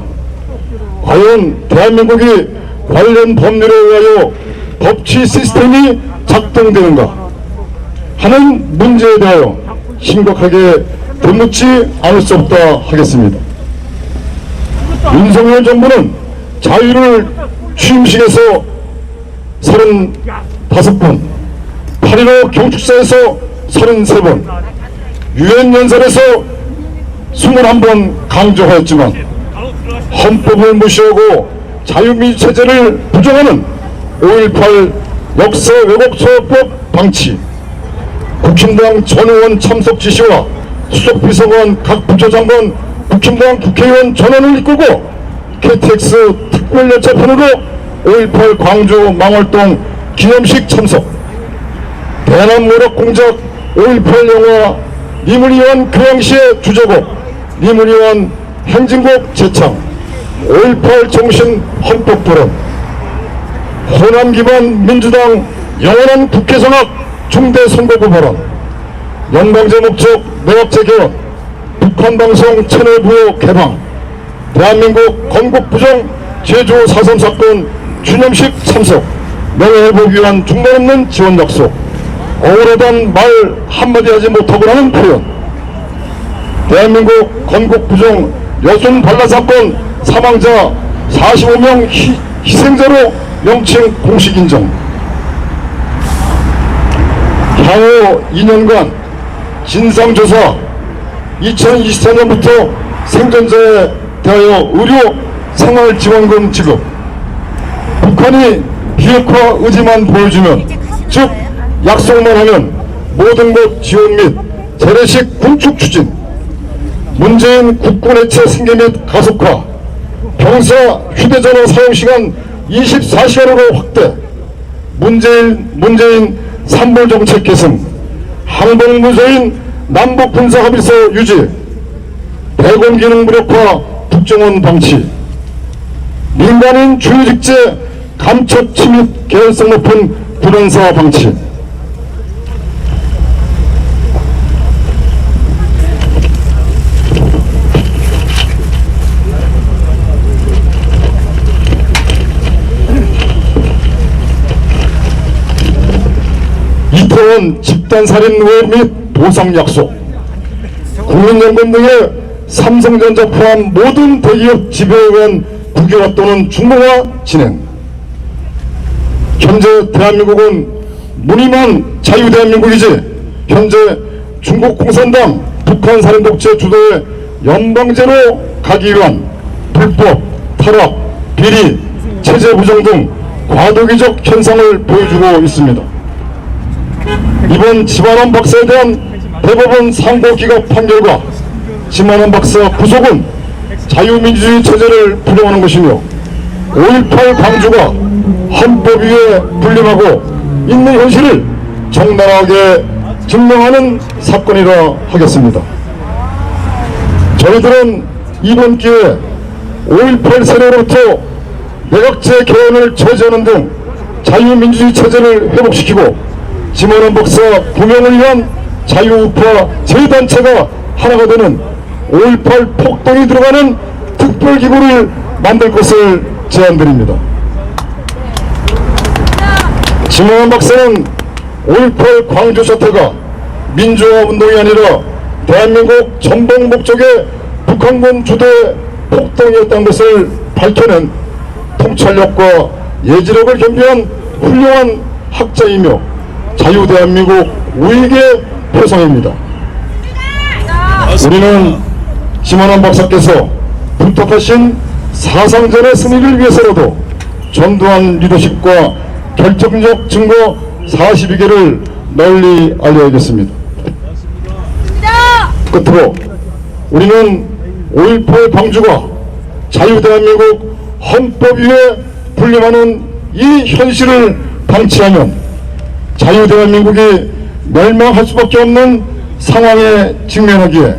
과연 대한민국이 관련 법률에 의하여 법치 시스템이 작동되는가 하는 문제에 대하여 심각하게 되묻지 않을 수 없다 하겠습니다. 윤석열 정부는 자유를 취임식에서 35번, 8.15 경축사에서 33번, 유엔 연설에서 21번 강조하였지만 헌법을 무시하고 자유민주체제를 부정하는 5.18 역사 왜곡처법 방치, 국힘당 전 의원 참석 지시와 수석비서관 각 부처장관, 국힘당 국회의원 전원을 이끌고 KTX 특별열차편으로 5.18 광주 망월동 기념식 참석, 대남 모략 공작 5.18 영화 리무리원 교양시의 주제곡 리무리원 행진곡 제창, 5.18 정신 헌법 토론, 호남 기반 민주당 영원한 국회 성악 중대 선거구 발언, 연방제 목적 내각제 개헌, 북한 방송 채널 부여 개방, 대한민국 건국 부정 제주 4.3 사건 주념식 참석, 명예회복 위한 중단 없는 지원 약속, 억울하단 말 한마디 하지 못하고 하는 표현, 대한민국 건국 부정 여순 발라 사건 사망자 45명 희생자로 명칭 공식 인정, 향후 2년간 진상조사, 2024년부터 생존자에 대하여 의료 생활지원금 지급, 북한이 비핵화 의지만 보여주면, 즉 약속만 하면 모든 것 지원 및 재래식 군축 추진, 문재인 국군 해체 승계 및 가속화, 병사 휴대전화 사용시간 24시간으로 확대, 문재인 산불정책 계승, 항복무소인 남북군사합의서 유지, 대공기능 무력화 국정원 방치, 민간인 주요직제 감첩 침입 개연성 높은 불안사 방치, 이태원 집단살인 의혹 및 보상 약속, 국민연금 등의 삼성전자 포함 모든 대기업 지배에 의한 국유화 또는 중공화 진행, 현재 대한민국은 무늬만 자유대한민국이지 현재 중국공산당 북한살인독재 주도의 연방제로 가기 위한 불법, 탈압, 비리, 체제 부정 등 과도기적 현상을 보여주고 있습니다. 이번 김한원 박사에 대한 대법원 상고 기각 판결과 김한원 박사 구속은 자유민주주의 체제를 부정하는 것이며 5.18 광주가 헌법 위에 군림하고 있는 현실을 적나라하게 증명하는 사건이라 하겠습니다. 저희들은 이번 기회에 5.18 세력으로부터 내각제 개헌을 저지하는 등 자유민주주의 체제를 회복시키고 김한원 박사 구명을 위한 자유우파 제 단체가 하나가 되는 5.18 폭동이 들어가는 특별기구를 만들 것을 제안드립니다. 김한원 박사는 5.18 광주 사태가 민주화 운동이 아니라 대한민국 전복 목적의 북한군 주도의 폭동이었다는 것을 밝혀낸 통찰력과 예지력을 겸비한 훌륭한 학자이며 자유대한민국 우익의 표상입니다. 우리는 김원환 박사께서 분탁하신 사상전의 승리를 위해서라도 전두환 리더십과 결정적 증거 42개를 널리 알려야겠습니다. 끝으로 우리는 5.18 방주가 자유대한민국 헌법 위에 군림하는 이 현실을 방치하면 자유대한민국이 멸망할 수밖에 없는 상황에 직면하기에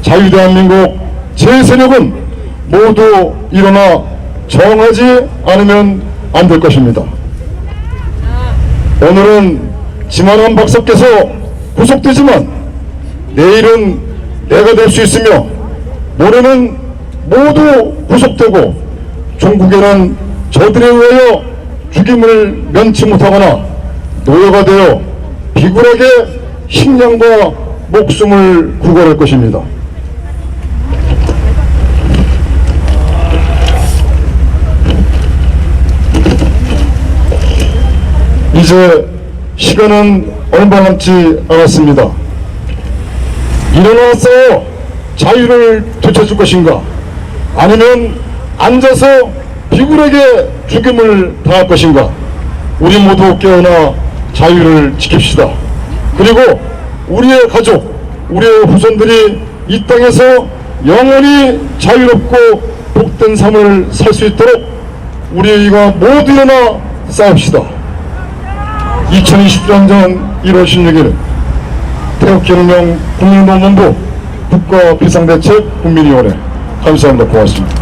자유대한민국 제 세력은 모두 일어나 저항하지 않으면 안 될 것입니다. 오늘은 김원환 박사께서 구속되지만 내일은 내가 될 수 있으며 모레는 모두 구속되고 종국에는 저들에 의하여 죽임을 면치 못하거나 노예가 되어 비굴하게 식량과 목숨을 구걸할 것입니다. 이제 시간은 얼마 남지 않았습니다. 일어나서 자유를 되찾을 것인가, 아니면 앉아서 비굴하게 죽임을 당할 것인가. 우리 모두 깨어나 자유를 지킵시다. 그리고 우리의 가족, 우리의 후손들이 이 땅에서 영원히 자유롭고 복된 삶을 살 수 있도록 우리가 모두 일어나 싸웁시다. 2020년 전 1월 16일 태극기혁명 국민노동본부 국가비상대책 국민위원회. 감사합니다. 고맙습니다.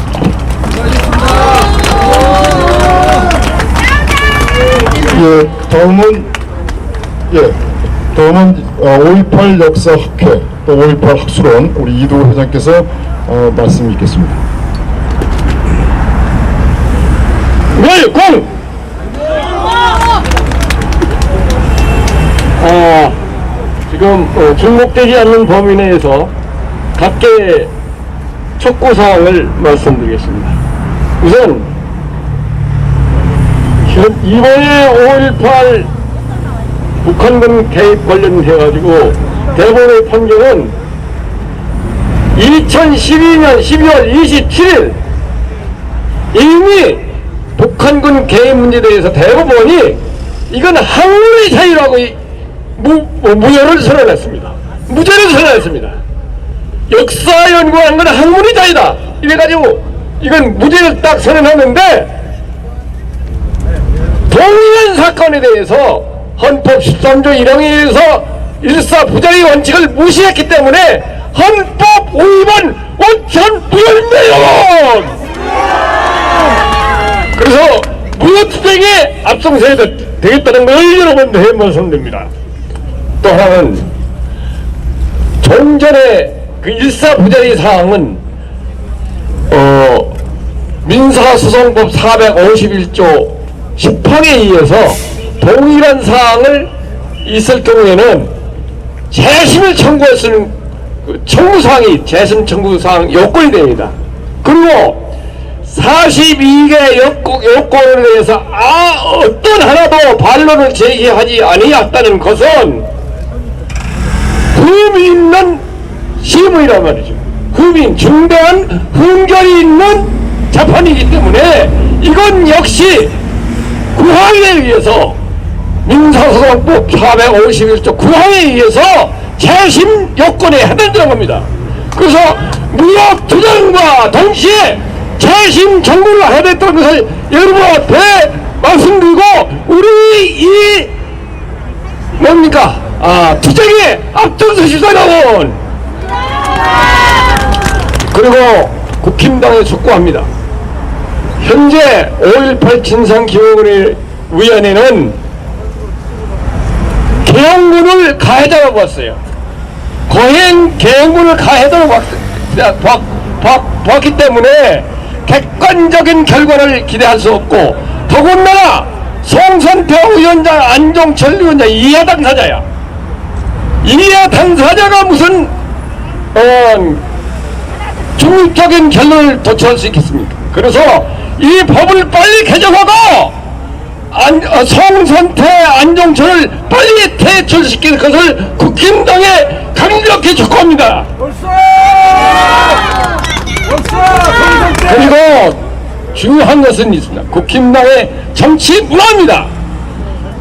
다음은 5.18 역사학회 또 5.18 학술원 우리 이도 회장께서 말씀 있겠습니다. 지금 중복되지 않는 범위 내에서 각계 촉구사항을 말씀드리겠습니다. 우선 이번에 5.18 북한군 개입 관련해가지고 대법원의 판결은 2012년 12월 27일 이미 북한군 개입 문제에 대해서 대법원이 이건 항문의 자유라고 무효를 선언했습니다. 무죄를 선언했습니다. 역사 연구한 건 항문의 자유다 이래가지고 이건 무죄를 딱 선언하는데, 동일한 사건에 대해서 헌법 13조 1항에 의해서 일사부자의 원칙을 무시했기 때문에 헌법 위반 원천 무효입니다. 그래서 무효투쟁에 앞장서야 되겠다는 걸 여러분들에게 말씀드립니다. 또 하나는 종전의 그 일사부자의 사항은 민사소송법 451조 10항에 의해서 동일한 사항을 있을 경우에는 재심을 청구할 수 있는 그 청구사항이 재심 청구사항 요건이 됩니다. 그리고 42개 요건에 대해서 어떤 하나도 반론을 제기하지 아니했다는 것은 흠이 있는 시문이란 말이죠. 중대한 흠결이 있는 재판이기 때문에 이건 역시 구항에 의해서 민사소송법 451조 구항에 의해서 재심 요건에 해당되는 겁니다. 그래서 무효투쟁과 동시에 재심 청구를 해야 됐다는 것을 여러분한테 말씀드리고, 우리 이 뭡니까 투쟁에 앞장서시다 여러분. 그리고 국힘당에 촉구합니다. 현재 5.18 진상규명위원회는 계엄군을 가해자로 봤어요. 계엄군을 가해자로 봤기 때문에 객관적인 결과를 기대할 수 없고, 더군다나 송선태 위원장, 안종철 위원장 이하 당사자야. 이하 당사자가 무슨 중립적인 결론을 도출할 수 있겠습니까? 그래서 이 법을 빨리 개정하고 송선태 안종철을 빨리 퇴출시키는 것을 국힘당에 강력히 촉구합니다. 그리고 중요한 것은 있습니다. 국힘당의 정치 문화입니다.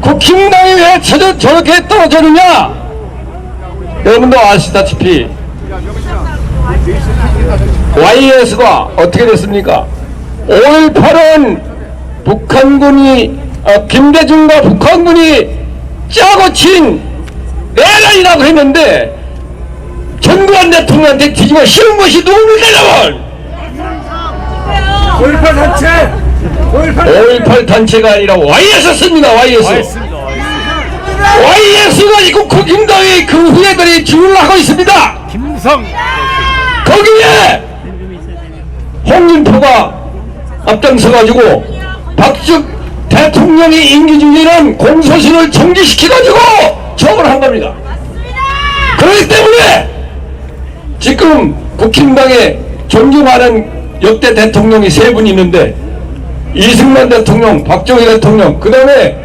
국힘당이 왜 저렇게 떨어졌느냐? 여러분도 아시다시피 YS가 어떻게 됐습니까? 5.18은 북한군이 김대중과 북한군이 짜고 친 내란이라고 했는데 전두환 대통령한테 뒤집어 씌운 것이 누굽니까 여러분? 5.18 단체가 아니라 YS였습니다. YS가 지금 국힘당의 그 후예들이 주문을 하고 있습니다. 거기에 홍준표가 앞장서가지고 박즉 대통령의 임기 중에는 공소신을 정지시켜가지고 처벌한 겁니다. 그렇기 때문에 지금 국힘당에 존경하는 역대 대통령이 3분 있는데 이승만 대통령, 박정희 대통령, 그 다음에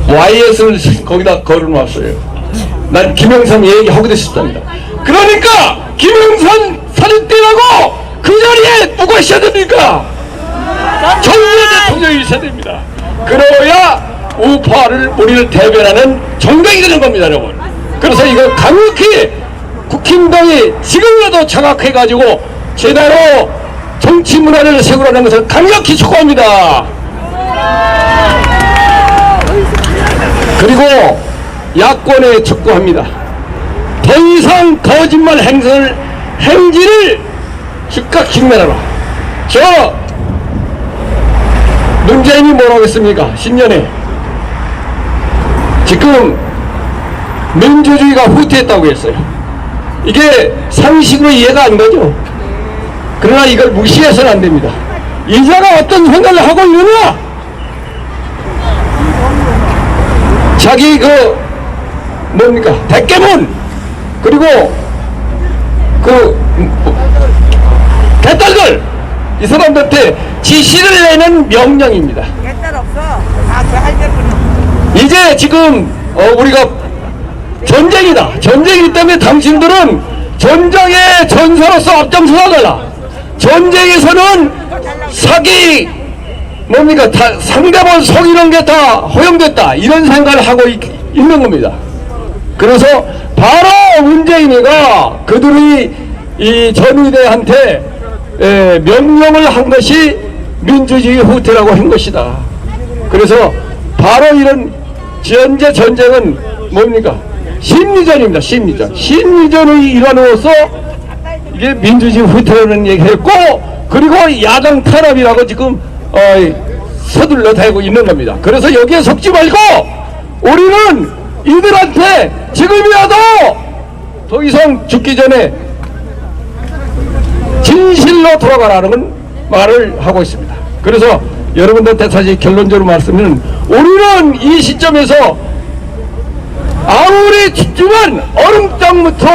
YS를 거기다 걸어놨어요. 난 김영삼 얘기하기도 싶답니다. 그러니까 김영삼 사진 떼라고 그 자리에 누가 있어야 됩니까? 전두환 대통령이 있어야 됩니다. 그래야 우파를 우리를 대변하는 정당이 되는 겁니다, 여러분. 그래서 이거 강력히 국힘당이 지금이라도 장악해가지고 제대로 정치 문화를 세우라는 것을 강력히 촉구합니다. 그리고 야권에 촉구합니다. 더 이상 거짓말 행진을 즉각 직면하라. 저 문재인이 뭐라고 했습니까? 신년에 지금 민주주의가 후퇴했다고 했어요. 이게 상식으로 이해가 안 가죠. 그러나 이걸 무시해서는 안 됩니다. 이자가 어떤 생각을 하고 있느냐? 자기 그 뭡니까 대깨문 그리고 그 개딸들 이 사람들한테 지시를 내는 명령입니다. 옛날 없어. 다 그 할배뿐이야. 이제 지금 우리가 전쟁이다. 전쟁이기 때문에 당신들은 전쟁의 전사로서 앞장서야 달라. 전쟁에서는 사기 뭡니까 상대방 속이는 게 다 허용됐다 이런 생각을 하고 있는 겁니다. 그래서 바로 문재인이가 그들이 이 전위대한테 명령을 한 것이 민주주의 후퇴라고 한 것이다. 그래서 바로 이런 현재 전쟁은 뭡니까? 심리전입니다. 심리전의 일환으로서 이게 민주주의 후퇴라는 얘기했고, 그리고 야당 탄압이라고 지금 서둘러 대고 있는 겁니다. 그래서 여기에 속지 말고 우리는 이들한테 지금이라도 더 이상 죽기 전에 진실로 돌아가라는 말을 하고 있습니다. 그래서 여러분들한테 사실 결론적으로 말씀드리면 우리는 이 시점에서 아무리 춥지만 얼음장부터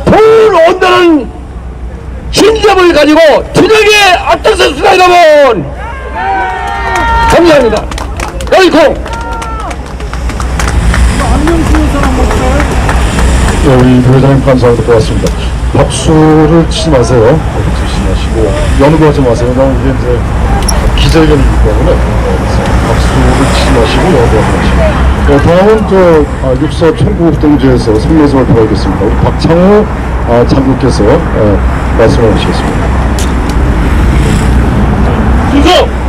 불 온다는 신념을 가지고 투쟁에 앞장섰습니다. 여러분 감사합니다. 여기콩 우리 부회장님 감사하고 듣고 왔습니다. 박수를 치지 마세요. 치지 마시고 연구하지 마세요. 너무 이게 이제 기자회견이기 때문에 박수를 치지 마시고 연구하지 마시고. 다음은 육사 청구동지에서 성명서 발표하겠습니다. 우리 박창호 장군께서 말씀해 주시겠습니다. 충성!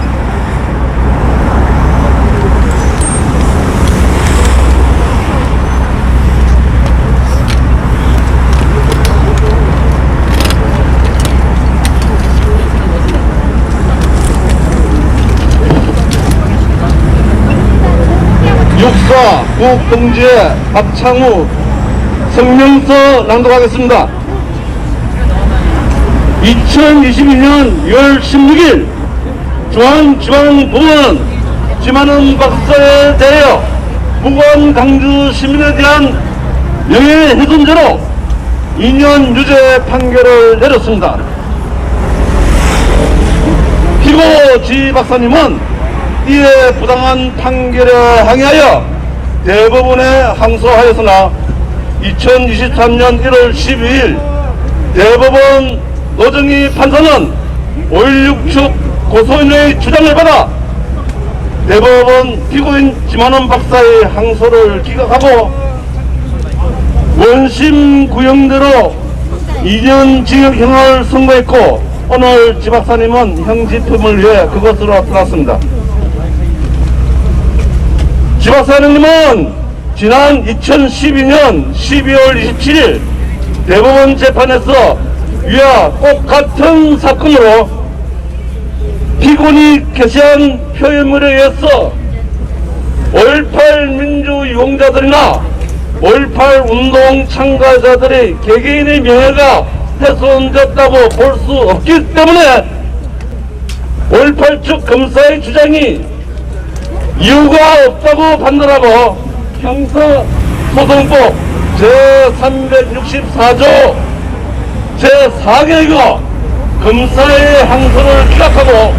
육사 구동지의 박창우 성명서 낭독하겠습니다. 2022년 6월 16일 중앙지방법원 지만원 박사에 대하여 무고한 강주 시민에 대한 명예훼손죄로 2년 유죄 판결을 내렸습니다. 피고 지 박사님은 이에 부당한 판결에 항의하여 대법원에 항소하였으나 2023년 1월 12일 대법원 노정희 판사는 5.16 측 고소인의 주장을 받아 대법원 피고인 김한원 박사의 항소를 기각하고 원심 구형대로 2년 징역형을 선고했고 오늘 지 박사님은 형집행을 위해 그것으로 떠났습니다. 지 박사님은 지난 2012년 12월 27일 대법원 재판에서 위와 꼭 같은 사건으로 피고인이 게시한 표현물에 의해서 5.18 민주유공자들이나 5.18 운동 참가자들의 개개인의 명예가 훼손됐다고 볼 수 없기 때문에 5.18 측 검사의 주장이 이유가 없다고 판단하고 형사소송법 제364조 제4개의 검사의 항소를 기각하고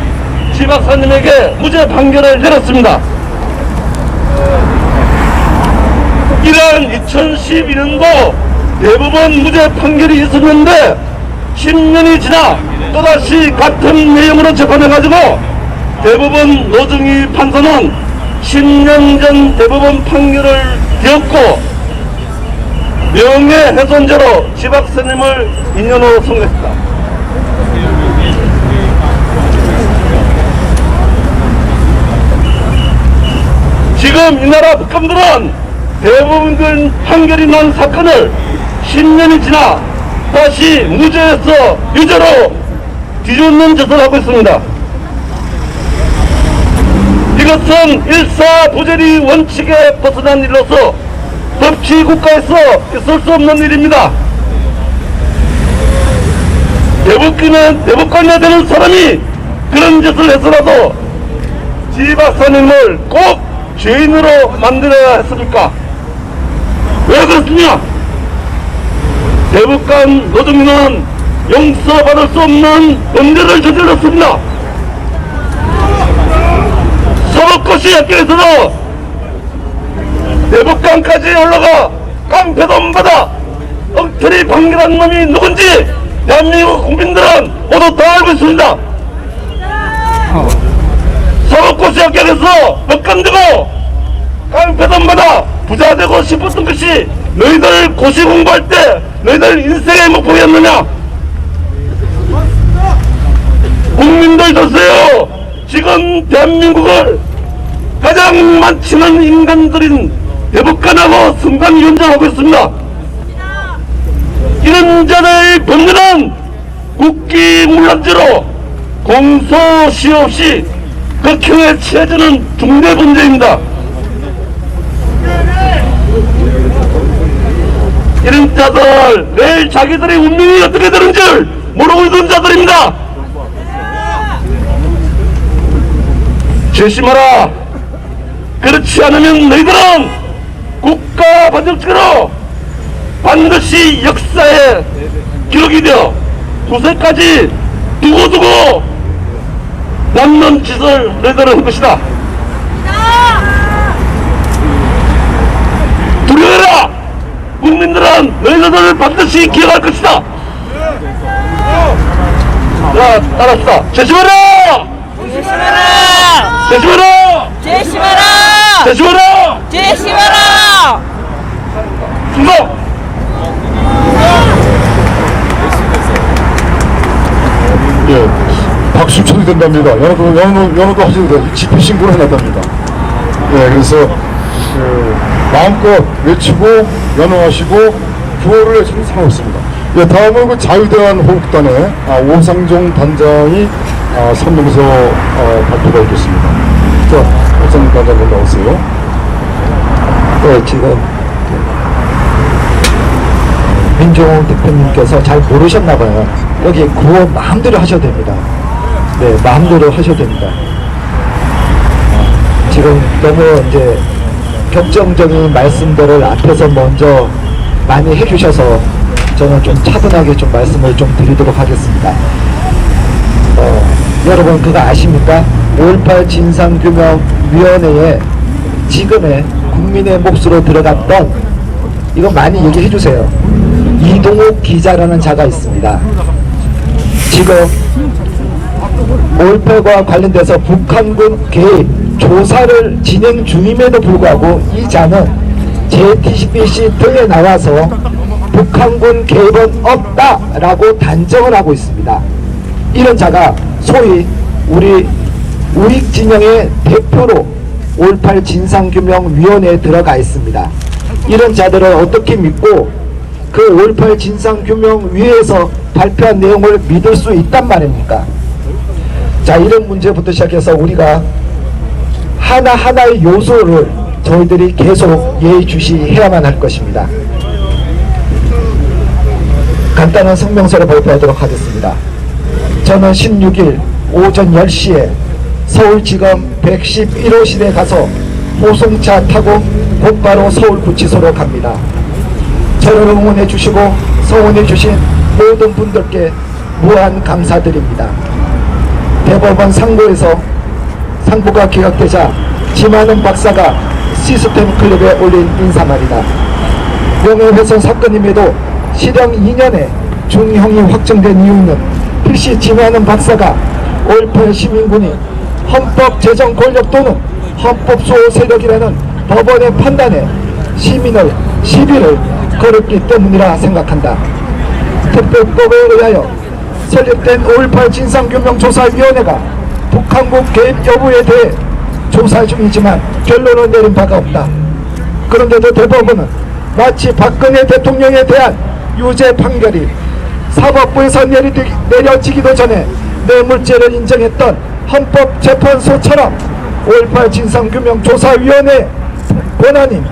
지 박사님에게 무죄 판결을 내렸습니다. 이러한 2012년도 대법원 무죄 판결이 있었는데 10년이 지나 또다시 같은 내용으로 재판해가지고 대법원 노정희 판사는 10년 전 대법원 판결을 뒤엎고 명예훼손죄로 지 박사님을 2년 후 선고했습니다. 지금 이 나라 법관들은 대법원 판결이 난 사건을 10년이 지나 다시 무죄에서 유죄로 뒤집는 짓을 하고 있습니다. 이것은 일사부재리 원칙에 벗어난 일로서 법치국가에서 있을 수 없는 일입니다. 대법관이 되는 사람이 그런 짓을 해서라도 지 박사님을 꼭 죄인으로 만들어야 했습니까? 왜 그렇습니까? 대법관 노정희는 용서받을 수 없는 범죄를 저질렀습니다. 서법고시 학교에서도 대법관까지 올라가 깡패도 안 받아 엉터리 판결한 놈이 누군지 대한민국 국민들은 모두 다 알고 있습니다. 서법고시 합격해서 법관 되고 깡패도 안 받아 부자 되고 싶었던 것이 너희들 고시 공부할 때 너희들 인생의 목표였느냐? 국민들 보세요. 지금 대한민국을 가장 많지는 인간들인 대법관하고 선관위원장하고 있습니다. 이런 자의 범죄는 국기문란죄로 공소시효 없이 극형에 처해지는 중대 범죄입니다. 이런 자들 내일 자기들의 운명이 어떻게 되는 줄 모르고 있는 자들입니다. 조심하라. 그렇지 않으면 너희들은 국가 반역죄로 반드시 역사에 기록이 되어 후세까지 두고두고 남는 짓을 너희들은 한 것이다. 두려워라. 국민들은 너희들을 반드시 기억할 것이다. 자, 따라합시다. 조심하라. 조심하라. 제시마라! 조심하라. 제시마라! 충성. 예, 박수 쳐도 된답니다. 연호도 하셔도 돼요. 집회 신고를 해놨답니다. 예, 그래서 마음껏 외치고 연호하시고 구호를 외치는 상황이었습니다. 예, 다음은 그 자유대한 호국단의 오상종 단장이 성명서 발표가 있겠습니다. 자, 오상종 단장님 나오세요. 네, 지금 민종 대표님께서 잘 모르셨나봐요. 여기 구호 마음대로 하셔도 됩니다. 네, 마음대로 하셔도 됩니다. 지금 너무 이제 격정적인 말씀들을 앞에서 먼저 많이 해주셔서 저는 좀 차분하게 좀 말씀을 좀 드리도록 하겠습니다. 여러분 그거 아십니까? 5.18 진상규명위원회에 지금의 국민의 몫으로 들어갔던, 이거 많이 얘기해 주세요. 이동욱 기자라는 자가 있습니다. 지금 5.18과 관련돼서 북한군 개입 조사를 진행 중임에도 불구하고 이 자는 JTBC 등에 나와서 북한군 개입은 없다라고 단정을 하고 있습니다. 이런 자가 소위 우리 우익진영의 대표로 5.18 진상규명위원회에 들어가 있습니다. 이런 자들을 어떻게 믿고 그 5.18 진상규명위에서 발표한 내용을 믿을 수 있단 말입니까? 자, 이런 문제부터 시작해서 우리가 하나하나의 요소를 저희들이 계속 예의주시해야만 할 것입니다. 간단한 성명서를 발표하도록 하겠습니다. 저는 16일 오전 10시에 서울지검 111호실에 가서 호송차 타고 곧바로 서울구치소로 갑니다. 저를 응원해 주시고 성원해 주신 모든 분들께 무한 감사드립니다. 대법원 상고에서 상고가 기각되자 지만은 박사가 시스템 클럽에 올린 인사말이다. 명예훼손 사건임에도 실형 2년에 중형이 확정된 이유는 필시 지만은 박사가 5.18 시민군이 헌법 제정 권력 또는 헌법 수호 세력이라는 법원의 판단에 시민을 시비를 걸었기 때문이라 생각한다. 특별법에 의하여 설립된 5.18 진상규명조사위원회가 북한군 개입 여부에 대해 조사 중이지만 결론을 내린 바가 없다. 그런데도 대법원은 마치 박근혜 대통령에 대한 유죄 판결이 사법부에서 내려지기도 전에 뇌물죄를 인정했던 헌법재판소처럼 5.18 진상규명조사위원회 권한인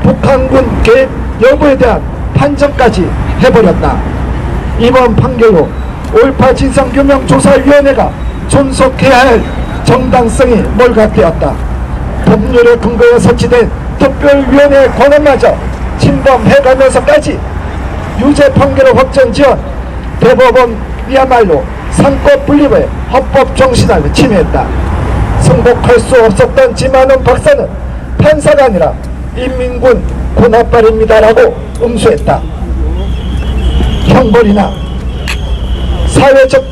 북한군 개입 여부에 대한 판정까지 해버렸다. 이번 판결로 5.18 진상규명조사위원회가 존속해야 할 정당성이 몰각되었다. 법률에 근거해 설치된 특별위원회의 권한마저 침범해가면서까지 유죄 판결을 확정지은 대법원이야말로 상권 분립의 헌법 정신을 침해했다. 승복할 수 없었던 지만은 박사는 판사가 아니라 인민군 군합발입니다라고 응수했다. 형벌이나 사회적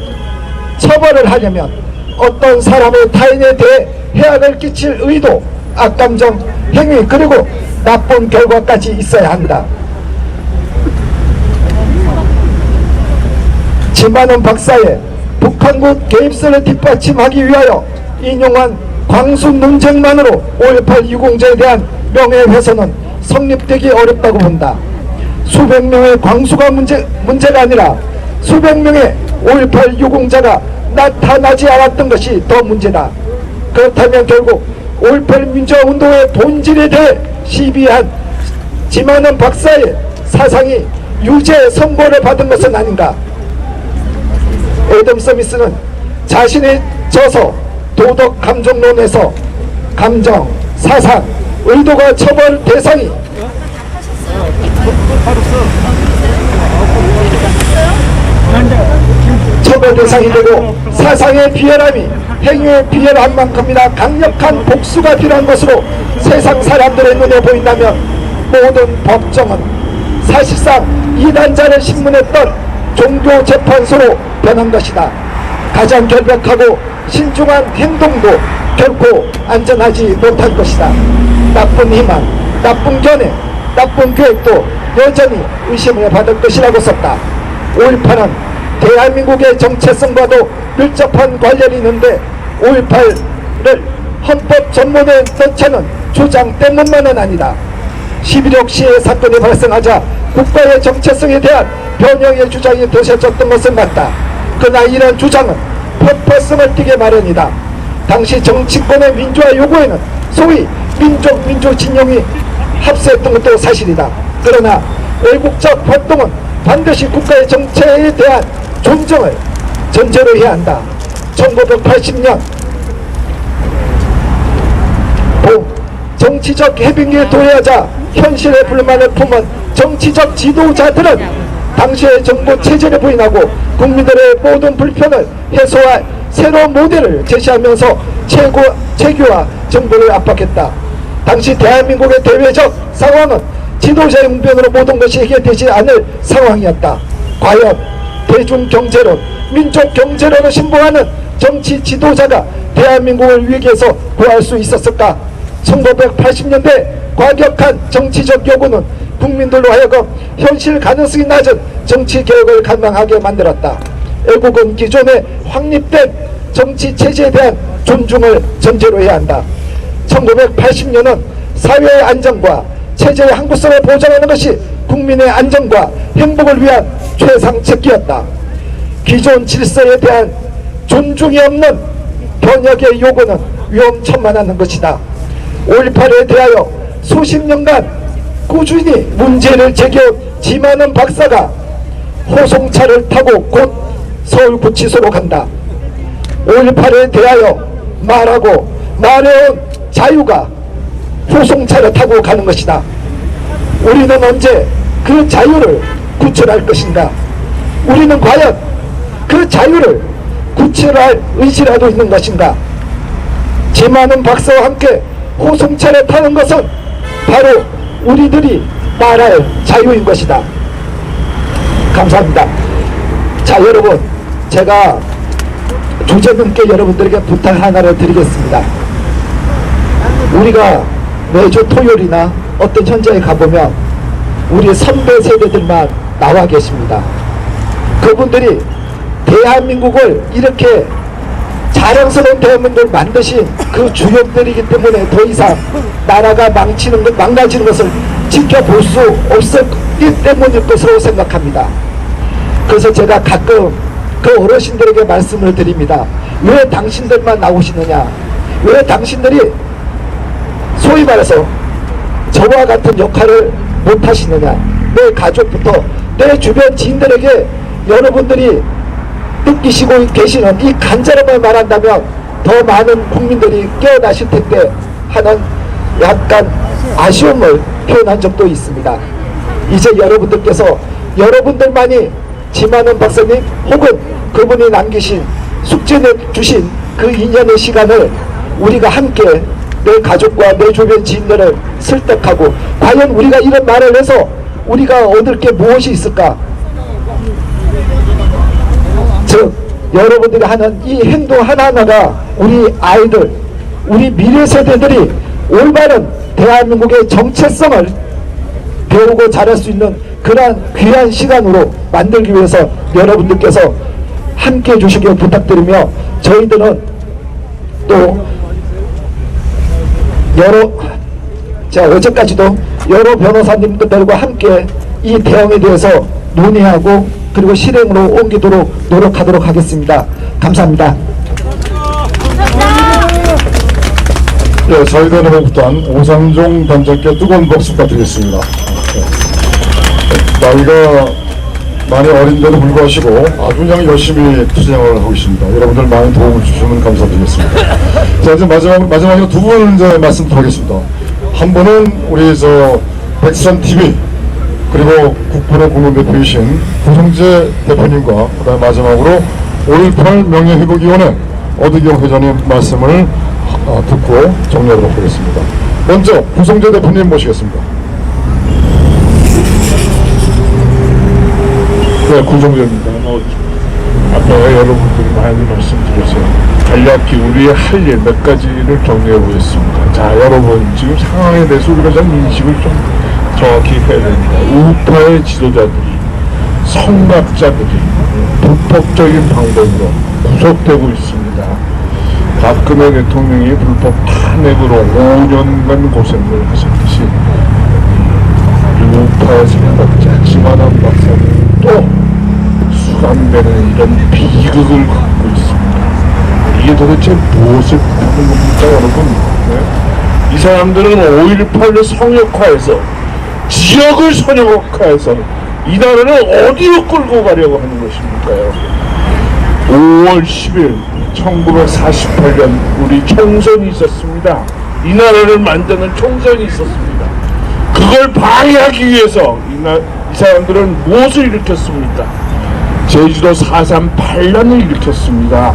처벌을 하려면 어떤 사람의 타인에 대해 해악을 끼칠 의도, 악감정, 행위 그리고 나쁜 결과까지 있어야 한다. 지만은 박사의 북한군 개입설을 뒷받침하기 위하여 인용한 광수 논쟁만으로 5.18 유공자에 대한 명예훼손은 성립되기 어렵다고 본다. 수백 명의 광수가 문제가 아니라 수백 명의 5.18 유공자가 나타나지 않았던 것이 더 문제다. 그렇다면 결국 5.18 민주화운동의 본질에 대해 시비한 지만은 박사의 사상이 유죄 선고를 받은 것은 아닌가. 애덤 스미스는 자신의 저서 도덕 감정론에서 감정, 사상, 의도가 처벌 대상이 처벌 대상이 되고 사상의 비열함이 행위의 비열한 만큼이나 강력한 복수가 필요한 것으로 세상 사람들의 눈에 보인다면 모든 법정은 사실상 이단자를 신문했던 종교재판소로 변한 것이다. 가장 결백하고 신중한 행동도 결코 안전하지 못할 것이다. 나쁜 희망, 나쁜 견해, 나쁜 계획도 여전히 의심을 받을 것이라고 썼다. 5.18은 대한민국의 정체성과도 밀접한 관련이 있는데 5.18을 헌법 전문에 넣자는 주장 때문만은 아니다. 11.6 시의 사건이 발생하자 국가의 정체성에 대한 변형의 주장이 드셔졌던 것은 맞다. 그러나 이런 주장은 편파성을 띠게 마련이다. 당시 정치권의 민주화 요구에는 소위 민주 진영이 합세했던 것도 사실이다. 그러나 외국적 활동은 반드시 국가의 정체에 대한 존중을 전제로 해야 한다. 1980년 정치적 해빙기에 도래하자 현실의 불만을 품은 정치적 지도자들은 당시의 정부 체제를 부인하고 국민들의 모든 불편을 해소할 새로운 모델을 제시하면서 체계와 정부를 압박했다. 당시 대한민국의 대외적 상황은 지도자의 웅변으로 모든 것이 해결되지 않을 상황이었다. 과연 대중경제론, 민족경제론을 신봉하는 정치 지도자가 대한민국을 위기에서 구할 수 있었을까? 1980년대 과격한 정치적 요구는 국민들로 하여금 현실 가능성이 낮은 정치개혁을 갈망하게 만들었다. 애국은 기존의 확립된 정치체제에 대한 존중을 전제로 해야 한다. 1980년은 사회의 안정과 체제의 항구성을 보장하는 것이 국민의 안정과 행복을 위한 최상책기였다. 기존 질서에 대한 존중이 없는 변혁의 요구는 위험천만한 것이다. 5.18에 대하여 수십 년간 꾸준히 문제를 제기해온 지만은 박사가 호송차를 타고 곧 서울구치소로 간다. 5.18에 대하여 말하고 말해온 자유가 호송차를 타고 가는 것이다. 우리는 언제 그 자유를 구출할 것인가? 우리는 과연 그 자유를 구출할 의지라도 있는 것인가? 지만은 박사와 함께 호송차를 타는 것은 바로 우리들이 말할 자유인 것이다. 감사합니다. 자, 여러분, 제가 주제분께 여러분들에게 부탁 하나를 드리겠습니다. 우리가 매주 토요일이나 어떤 현장에 가보면 우리 선배 세대들만 나와 계십니다. 그분들이 대한민국을 이렇게 자랑스러운 대한민국을 만드신 그 주역들이기 때문에 더 이상 나라가 망가지는 것을 지켜볼 수 없었기 때문일 것으로 생각합니다. 그래서 제가 가끔 그 어르신들에게 말씀을 드립니다. 왜 당신들만 나오시느냐? 왜 당신들이 소위 말해서 저와 같은 역할을 못 하시느냐? 내 가족부터 내 주변 지인들에게 여러분들이 느끼시고 계시는 이 간절함을 말한다면 더 많은 국민들이 깨어나실 텐데 하는 약간 아쉬움을 표현한 적도 있습니다. 이제 여러분들께서 여러분들만이 지만은 박사님 혹은 그분이 남기신 숙제내 주신 그 2년의 시간을 우리가 함께 내 가족과 내 주변 지인들을 설득하고 과연 우리가 이런 말을 해서 우리가 얻을 게 무엇이 있을까? 즉 여러분들이 하는 이 행동 하나하나가 우리 아이들, 우리 미래 세대들이 올바른 대한민국의 정체성을 배우고 자랄 수 있는 그러한 귀한 시간으로 만들기 위해서 여러분들께서 함께 해주시길 부탁드리며 저희들은 또 어제까지도 여러 변호사님들과 함께 이 대응에 대해서 논의하고 그리고 실행으로 옮기도록 노력하도록 하겠습니다. 감사합니다. 네, 사회단체로부터 오상종 단장께 뜨거운 박수 부탁드리겠습니다. 나이가 많이 어린데도 불구하시고 아주 그냥 열심히 투쟁을 하고 있습니다. 여러분들 많이 도움을 주시면 감사드리겠습니다. 자, 이제 마지막으로 두 분 이제 말씀드리겠습니다. 한 분은 우리 백선TV 그리고 국부의 공동대표이신 구성재 대표님과 그다음 마지막으로 5.18 명예회복위원회 어드경 회장님 말씀을 듣고 정리하도록 하겠습니다. 먼저 구성재 대표님 모시겠습니다. 네, 구성재입니다. 아까 여러분들이 많이 말씀드렸어요. 간략히 우리의 할 일 몇 가지를 정리해 보겠습니다. 자, 여러분 지금 상황에 대해서 우리가 좀 인식을 좀 정확히 해야 됩니다. 우파의 지도자들이 성각자들이 불법적인 방법으로 구속되고 있습니다. 박근혜 대통령이 불법 탄핵으로 5년간 고생을 하셨듯이 우파의 성각자 지만한 박사는 또 수감되는 이런 비극을 갖고 있습니다. 이게 도대체 무엇을 하는 겁니까, 여러분? 네? 이 사람들은 5.18을 성역화해서 지역을 선역화해서 이 나라를 어디로 끌고 가려고 하는 것입니까요? 5월 10일 1948년 우리 총선이 있었습니다. 이 나라를 만드는 총선이 있었습니다. 그걸 방해하기 위해서 이 사람들은 무엇을 일으켰습니까? 제주도 4.3 반란을 일으켰습니다.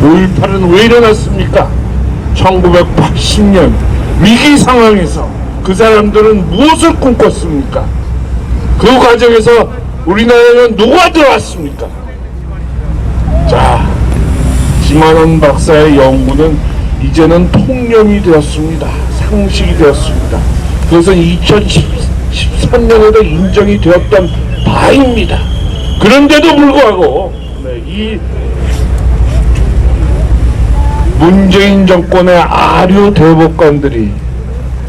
5.18은 왜 일어났습니까? 1980년 위기 상황에서 그 사람들은 무엇을 꿈꿨습니까? 그 과정에서 우리나라에는 누가 들어왔습니까? 자, 김한원 박사의 연구는 이제는 통념이 되었습니다. 상식이 되었습니다. 그것은 2013년에도 인정이 되었던 바입니다. 그런데도 불구하고 이 문재인 정권의 아류 대법관들이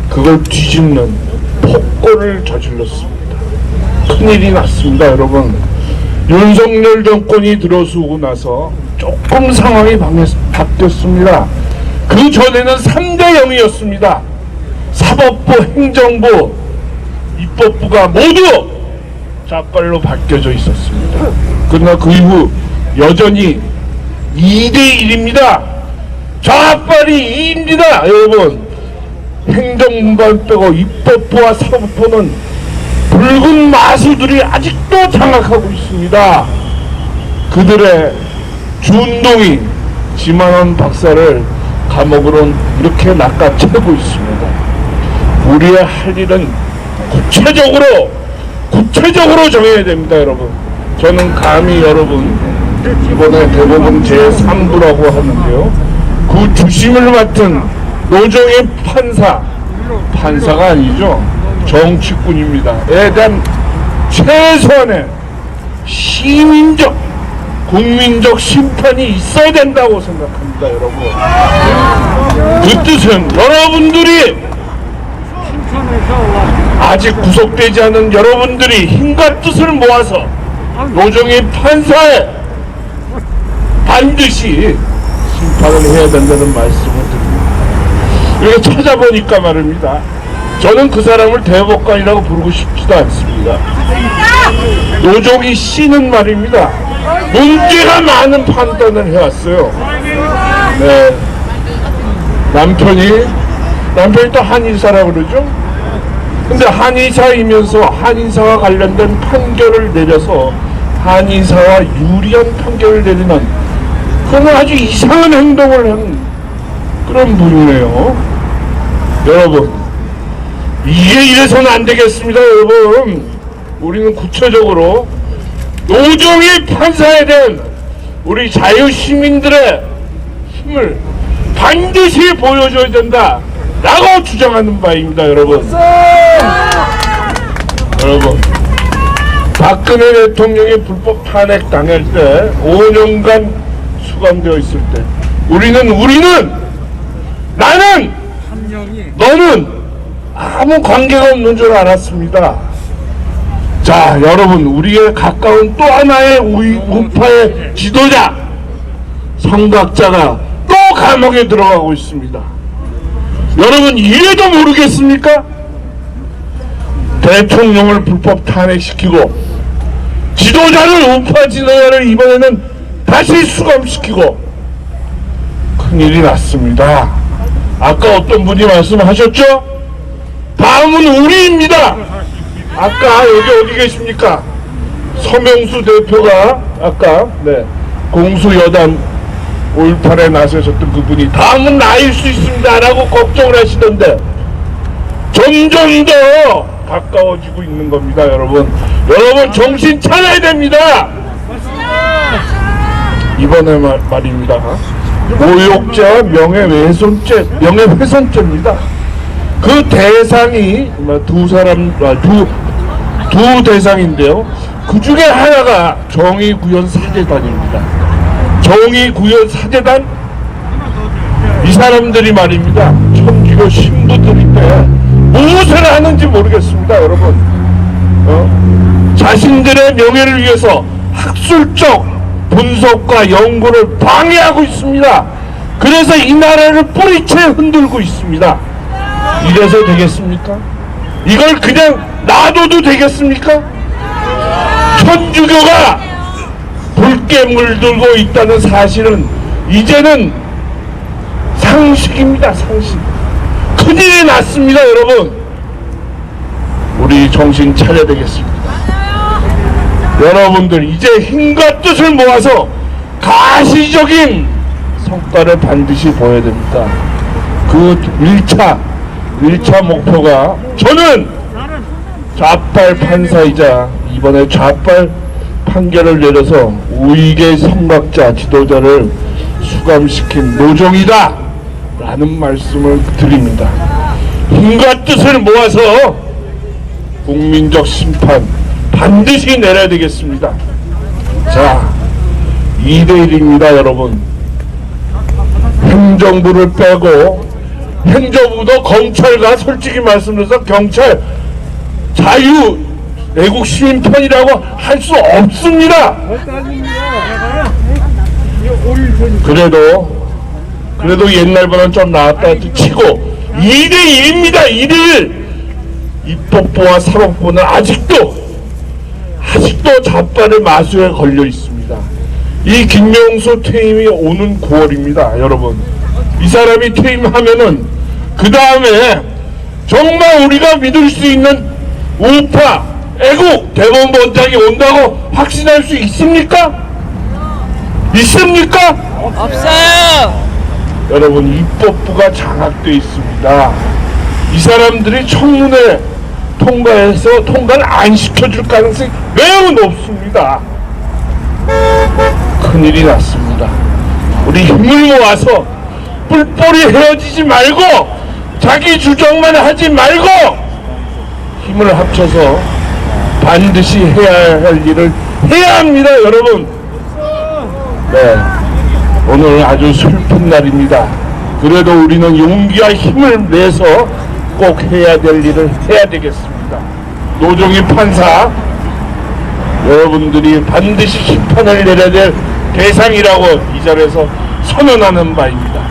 그걸 뒤집는 폭거를 저질렀습니다. 큰일이 났습니다, 여러분. 윤석열 정권이 들어서고 나서 조금 상황이 바뀌었습니다. 그 전에는 3대 0이었습니다. 사법부, 행정부, 입법부가 모두 좌빨로 바뀌어져 있었습니다. 그러나 그 이후 여전히 2대 1입니다. 좌빨이 2입니다, 여러분. 행정부만 빼고 입법부와 사법부는 붉은 마수들이 아직도 장악하고 있습니다. 그들의 준동이 김한원 박사를 감옥으로 이렇게 낚아채고 있습니다. 우리의 할 일은 구체적으로 정해야 됩니다, 여러분. 저는 감히 여러분 이번에 대법원 제3부라고 하는데요, 그 주심을 맡은 노정의 판사가 아니죠, 정치꾼입니다.에 대한 최소한의 시민적, 국민적 심판이 있어야 된다고 생각합니다, 여러분. 그 뜻은 여러분들이 아직 구속되지 않은 여러분들이 힘과 뜻을 모아서 노정의 판사에 반드시 심판을 해야 된다는 말씀을 드립니다. 이렇게 찾아보니까 말입니다, 저는 그 사람을 대법관이라고 부르고 싶지도 않습니다. 노정희 씨는 말입니다, 문제가 많은 판단을 해왔어요. 네. 남편이 또 한의사라고 그러죠. 근데 한의사이면서 한의사와 관련된 판결을 내려서 한의사와 유리한 판결을 내리는 그건 아주 이상한 행동을 한 그런 분이네요. 여러분, 이게 이래서는 안 되겠습니다, 여러분. 우리는 구체적으로 노정희 판사에 대한 우리 자유시민들의 힘을 반드시 보여줘야 된다 라고 주장하는 바입니다, 여러분. 여러분, 박근혜 대통령이 불법 탄핵 당할 때 5년간 수감되어 있을 때 우리는 나는 너는 아무 관계가 없는 줄 알았습니다. 자, 여러분, 우리의 가까운 또 하나의 우파의 지도자 성각자가 또 감옥에 들어가고 있습니다. 여러분, 이래도 모르겠습니까? 대통령을 불법 탄핵시키고 지도자를, 우파 지도자를 이번에는 다시 수감시키고 큰일이 났습니다. 아까 어떤 분이 말씀하셨죠? 다음은 우리입니다. 아까 여기 어디 계십니까? 서명수 대표가 아까 공수여단 5.18에 나서셨던 그분이 다음은 나일 수 있습니다 라고 걱정을 하시던데 점점 더 가까워지고 있는 겁니다, 여러분. 여러분, 정신 차려야 됩니다. 이번에 말입니다, 모욕죄와 명예훼손죄입니다. 그 대상이 두 대상인데요, 그 중에 하나가 정의구현 사재단입니다. 정의구현 사재단, 이 사람들이 말입니다, 천주교 신부들인데 무엇을 하는지 모르겠습니다, 여러분. 자신들의 명예를 위해서 학술적 분석과 연구를 방해하고 있습니다. 그래서 이 나라를 뿌리채 흔들고 있습니다. 이래서 되겠습니까? 이걸 그냥 놔둬도 되겠습니까? 천주교가 붉게 물들고 있다는 사실은 이제는 상식입니다, 상식. 큰일이 났습니다, 여러분. 우리 정신 차려야 되겠습니다. 여러분들, 이제 힘과 뜻을 모아서 가시적인 성과를 반드시 보여야 됩니다. 그 1차 목표가 저는 좌빨 판사이자 이번에 좌빨 판결을 내려서 우익의 선각자 지도자를 수감시킨 노정이다 라는 말씀을 드립니다. 힘과 뜻을 모아서 국민적 심판 반드시 내려야 되겠습니다. 자, 2대1입니다 여러분. 행정부를 빼고 행정부도 검찰과 솔직히 말씀드려서 경찰 자유 애국 시민 편이라고 할 수 없습니다. 그래도 옛날보다는 좀 나았다 치고 2대1입니다. 2대1. 입법부와 사법부는 아직도 좌빨의 마수에 걸려 있습니다. 이 김명수 퇴임이 오는 9월입니다 여러분. 이 사람이 퇴임하면은 그 다음에 정말 우리가 믿을 수 있는 우파 애국 대법원장이 온다고 확신할 수 있습니까? 있습니까? 없어요. 여러분, 입법부가 장악되어 있습니다. 이 사람들이 청문회 통과해서 통과를 안 시켜줄 가능성이 매우 높습니다. 큰일이 났습니다. 우리 힘을 모아서 뿔뿔이 헤어지지 말고 자기 주장만 하지 말고 힘을 합쳐서 반드시 해야 할 일을 해야 합니다 여러분. 네, 오늘 아주 슬픈 날입니다. 그래도 우리는 용기와 힘을 내서 꼭 해야 될 일을 해야 되겠습니다. 노정희 판사, 여러분들이 반드시 심판을 내려야 될 대상이라고 이 자리에서 선언하는 바입니다.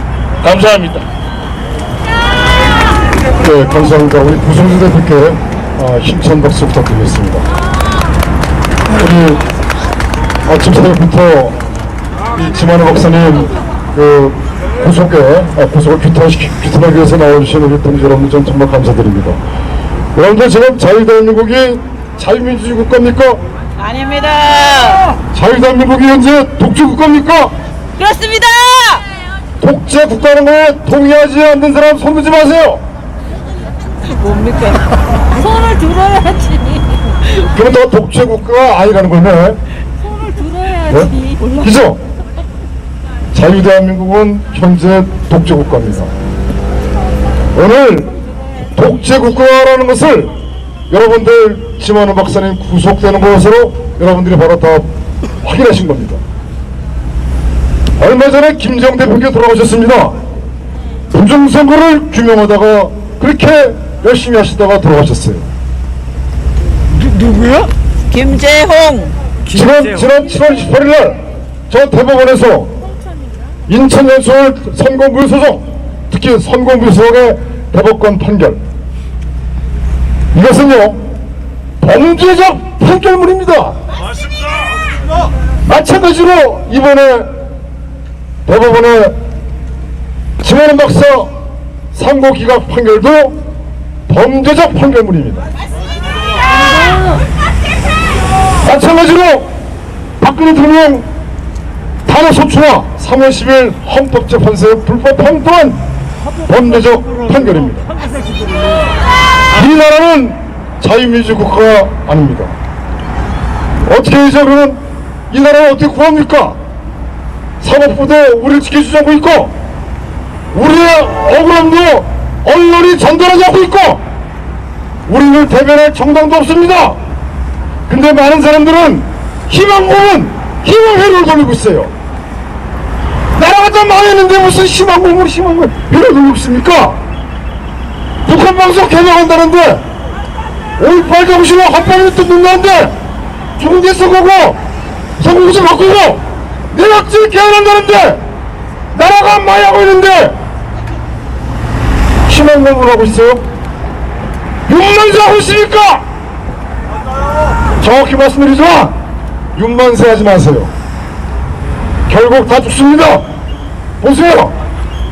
감사합니다. 네, 감사합니다. 우리 구성주 대표께 힘찬 박수 부탁드리겠습니다. 우리 아침 새벽부터 이 지만우 박사님 구속을 규탄하기 위해서 나와주신 우리 동지 여러분 전 정말 감사드립니다. 여러분들 지금 자유대한민국이 자유민주주의 국가입니까? 아닙니다. 자유대한민국이 현재 독재국가입니까? 그렇습니다. 독재 국가라는 거에 동의하지 않는 사람 손 들지 마세요. 뭡니까? 손을 들어야지. 그럼 더 독재 국가가 아니라는 거네. 손을 들어야지. 네? 그죠? 자유대한민국은 현재 독재 국가입니다. 오늘 독재 국가라는 것을 여러분들 지만우 박사님 구속되는 것으로 여러분들이 바로 다 확인하신 겁니다. 얼마 전에 김정 대표께 돌아가셨습니다. 부정선거를 규명하다가 그렇게 열심히 하시다가 돌아가셨어요. 누구야? 김재홍. 지난 7월 18일 날 저 대법원에서 인천 연수원 선거무효 소송, 특히 선거무효 소송의 대법관 판결, 이것은요 범죄적 판결문입니다. 맞습니다. 마찬가지로 이번에 대법원의 지만우 박사 상고 기각 판결도 범죄적 판결문입니다. 마찬가지로 박근혜 대통령 탄핵 소추와 3월 10일 헌법재판소의 불법함 또한 범죄적 판결입니다. 이 나라는 자유민주 국가가 아닙니다. 어떻게 해서 그러면 이 나라를 어떻게 구합니까? 사법부도 우리를 지켜주지 않고 있고, 우리의 억울함도 언론이 전달하지 않고 있고, 우리를 대변할 정당도 없습니다. 근데 많은 사람들은 희망고문, 희망회로를 돌리고 있어요. 나라가 다 망했는데 무슨 희망고문, 희망회로를 돌리고 있습니까? 북한 방송 개방한다는데 5.18 정신으로 헌법에 또 논다는데 중대 선거고 선거구제 바꾸고 내각질 개헌한다는데 나라가 망하고 있는데 희망고문을 하고 있어요? 윤만세 하고 있습니까? 정확히 말씀드리지만 윤만세 하지 마세요. 결국 다 죽습니다. 보세요.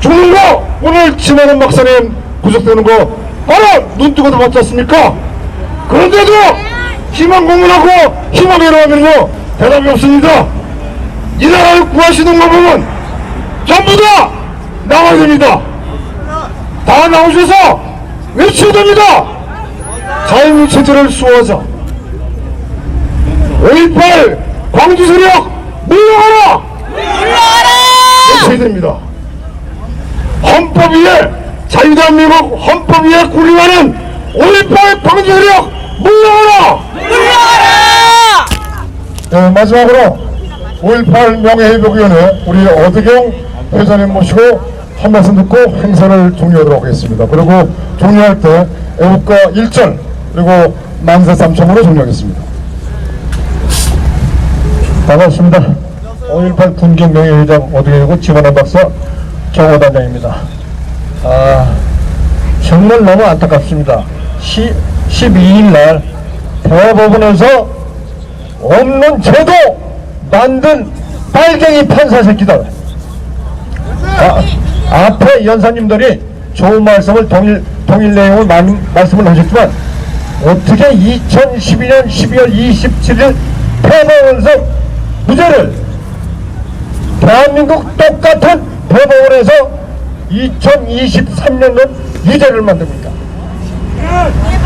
죽는 거 오늘 지만우 박사님 구속되는 거 바로 눈뜨고도 봤지 않습니까? 그런데도 희망 고문하고 희망회로 하면요 대답이 없습니다. 이 나라를 구하시는 거 보면 전부 다 나와야 됩니다. 다 나오셔서 외쳐야 됩니다. 자유민 체제를 수호하자. 5.18 광주 세력 물러가라! 외쳐야 됩니다. 헌법 위에 자유대한민국 헌법 위에 군림하는 5.18 광주 세력 물러가라! 네, 마지막으로 5.18 명예회복위원회 우리 어드경 회장님 모시고 한 말씀 듣고 행사를 종료하도록 하겠습니다. 그리고 종료할 때 애국가 1절 그리고 만세 삼청으로 종료하겠습니다. 반갑습니다. 5.18 군경 명예회장 어드경이고 지원한 박사 경호단장입니다. 정말 너무 안타깝습니다. 12일 날 대법원에서 없는 제도 만든 빨갱이 판사 새끼들. 앞에 연사님들이 좋은 말씀을 동일 내용을 많이 말씀을 하셨지만 어떻게 2012년 12월 27일 대법원에서 무죄를 대한민국 똑같은 대법원에서 2023년은 유죄를 만듭니까?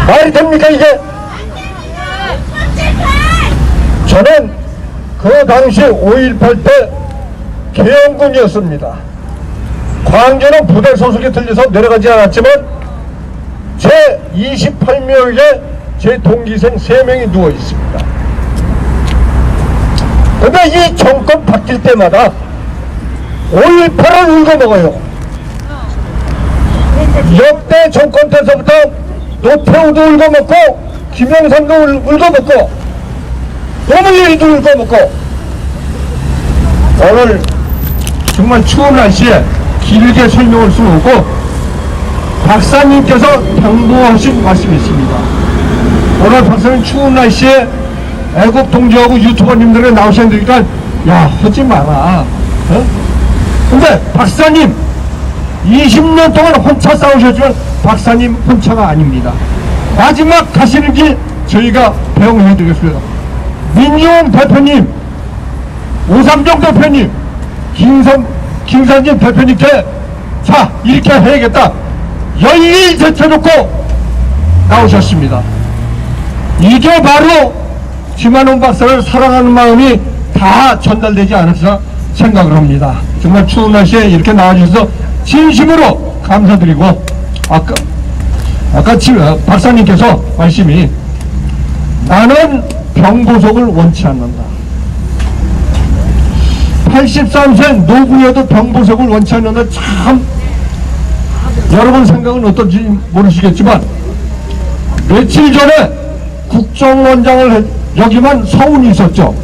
말이 됩니까 이게? 저는 그 당시 5.18 때 계엄군이었습니다. 광주는 부대 소속이 틀려서 내려가지 않았지만 제 28명에 제 동기생 3명이 누워 있습니다. 근데 이 정권 바뀔 때마다 5.18을 울고먹어요. 역대 정권 때서부터 노태우도 울고먹고 김영삼도 울고먹고 노무현도 울고먹고 오늘 정말 추운 날씨에 길게 설명할 수는 없고 박사님께서 당부하신 말씀이 있습니다. 오늘 박사님 추운 날씨에 애국 동지하고 유튜버님들이 나오셨으니까 야 하지 마라. 근데 박사님 20년 동안 혼자 싸우셨지만 박사님 혼자가 아닙니다. 마지막 가시는 길 저희가 배웅해드리겠습니다. 민주원 대표님, 오삼정 대표님, 김산진 대표님께 자 이렇게 해야겠다 열일 제쳐놓고 나오셨습니다. 이게 바로 김한원 박사를 사랑하는 마음이 다 전달되지 않았나 생각을 합니다. 정말 추운 날씨에 이렇게 나와주셔서 진심으로 감사드리고 아까 박사님께서 말씀이 나는 병보석을 원치 않는다. 83세 노부여도 병보석을 원치 않는다. 참 여러분 생각은 어떤지 모르시겠지만 며칠 전에 국정원장을 여기만 서운이 있었죠.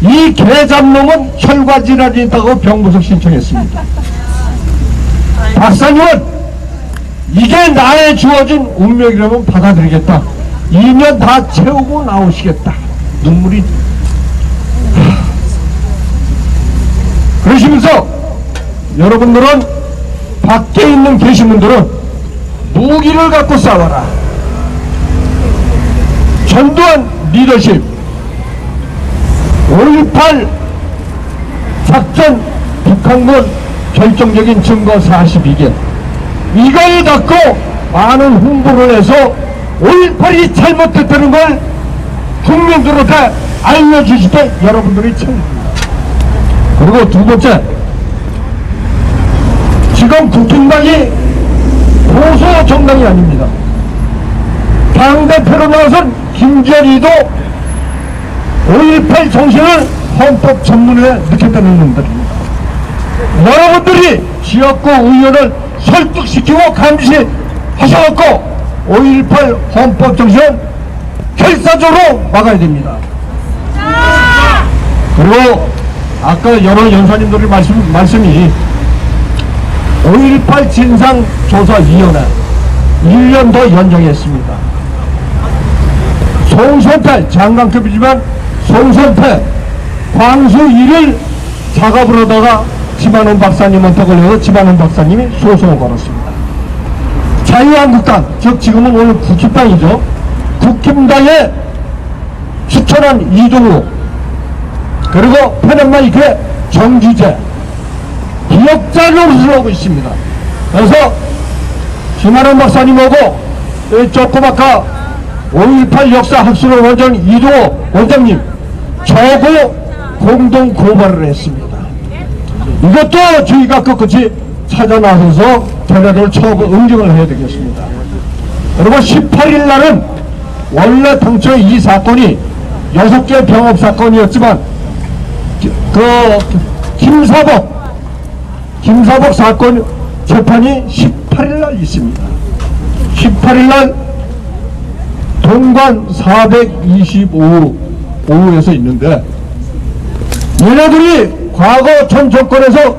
이 개잡놈은 혈관질환이 있다고 병보석 신청했습니다. 박사님은 이게 나의 주어진 운명이라면 받아들이겠다. 2년 다 채우고 나오시겠다. 눈물이 그러시면서 여러분들은 밖에 있는 계신 분들은 무기를 갖고 싸워라. 전두환 리더십 5.18 작전 북한군 결정적인 증거 42개 이걸 갖고 많은 홍보를 해서 5.18이 잘못됐다는 걸 국민들한테 알려주실 때 여러분들이 책임집니다. 그리고 두 번째, 지금 국힘당이 보수 정당이 아닙니다. 당대표로 나와선 김재리도 5.18 정신을 헌법 전문에 넣겠다는 놈들입니다. 여러분들이 지역구 의원을 설득시키고 감시하셔갖고 5.18 헌법 정신은 결사적으로 막아야 됩니다. 그리고 아까 여러 연사님들의 말씀이 5.18 진상조사위원회 1년 더 연장했습니다. 송선태 장관급이지만 송선태 광수 일을 작업을 하다가 지만원 박사님한테 걸려서 지만원 박사님이 소송을 걸었습니다. 자유한국당, 즉 지금은 오늘 국힘당이죠. 국힘당에 추천한 이동우 그리고 페넨마이크의 정규재 역작으로 오고 있습니다. 그래서 김한원 박사님하고 조그마카 5.18 역사학술원 원장 이동호 원장님 저고 공동 고발을 했습니다. 이것도 저희가 끝까지 찾아 나서서 전화를 처음 응징을 해야 되겠습니다. 여러분 18일 날은 원래 당초에 이 사건이 6개 병업 사건이었지만 김사복 사건 재판이 18일 날 있습니다. 18일 날 동관 425호에서 있는데 얘네들이 과거 전 정권에서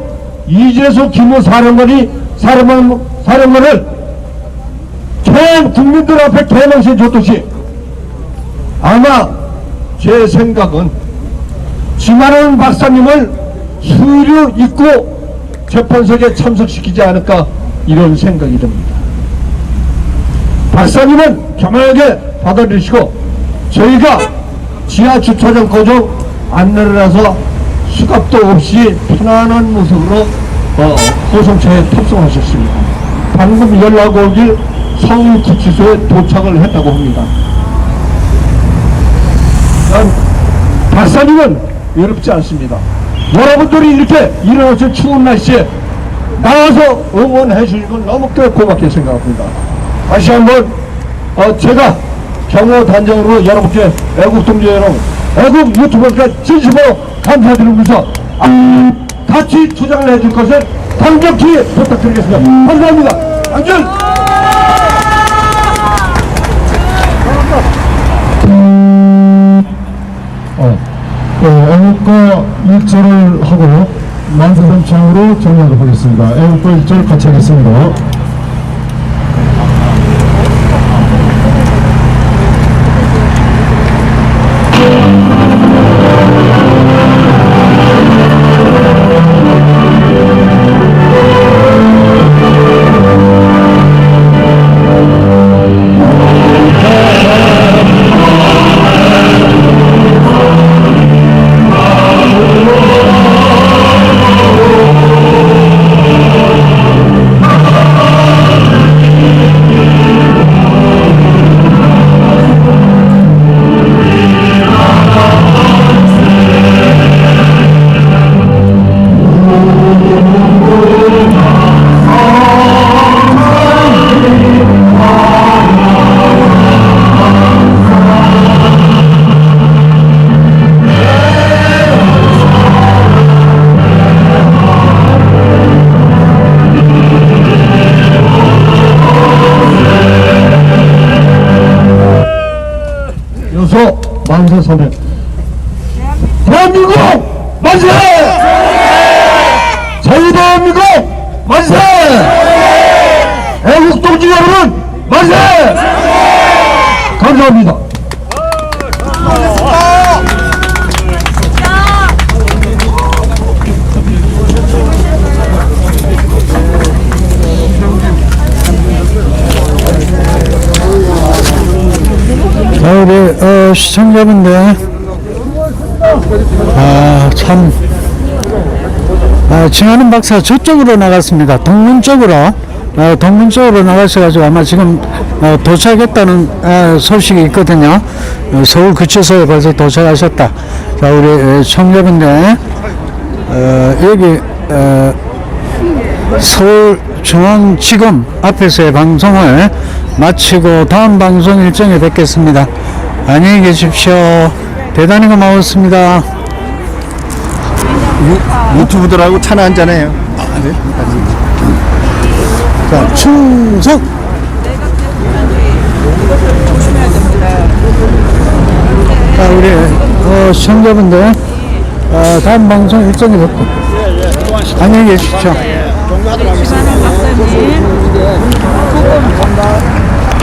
이재수 기무 사령관을 전 국민들 앞에 개망신 줬듯이 아마 제 생각은 김한원 박사님을 수의류 입고 재판석에 참석시키지 않을까 이런 생각이 듭니다. 박사님은 겸허하게 받아들이시고 저희가 지하 주차장 거정 안내를 해서 수갑도 없이 편안한 모습으로 호송차에 탑승하셨습니다. 방금 연락 오길 서울구치소에 도착을 했다고 합니다. 박사님은 외롭지 않습니다. 여러분들이 이렇게 일어나서 추운 날씨에 나와서 응원해 주신 건 너무 고맙게 생각합니다. 다시 한번 제가 경호 단장으로 여러분께 애국 동지 여러분, 애국 유튜버께 진심으로 감사드리면서 같이 투쟁을 해줄 것을 강력히 부탁드리겠습니다. 감사합니다. 안전! 애국가 1절을 하고 만세삼창으로 정리하도록 하겠습니다. 애국가 1절 같이 하겠습니다. 만세 선언. 대한민국 만세! 저희 대한민국 만세! 애국 동지 여러분 만세! 감사합니다. 자, 우리 시청자분들 참 김한원 박사 저쪽으로 나갔습니다. 동문 쪽으로 나가셔가지고 아마 지금 도착했다는 소식이 있거든요. 서울구치소에 벌써 도착하셨다. 자, 우리 청자분들 여기 서울중앙지검 앞에서의 방송을 마치고 다음 방송 일정에 뵙겠습니다. 안녕히 계십시오. 대단히 고마웠습니다. 유튜브들하고 차나 한잔해요. 네? 자, 충성! 자, 우리 시청자분들 다음 방송 일정에 뵙고 안녕히 계십시오. 김한원 박사님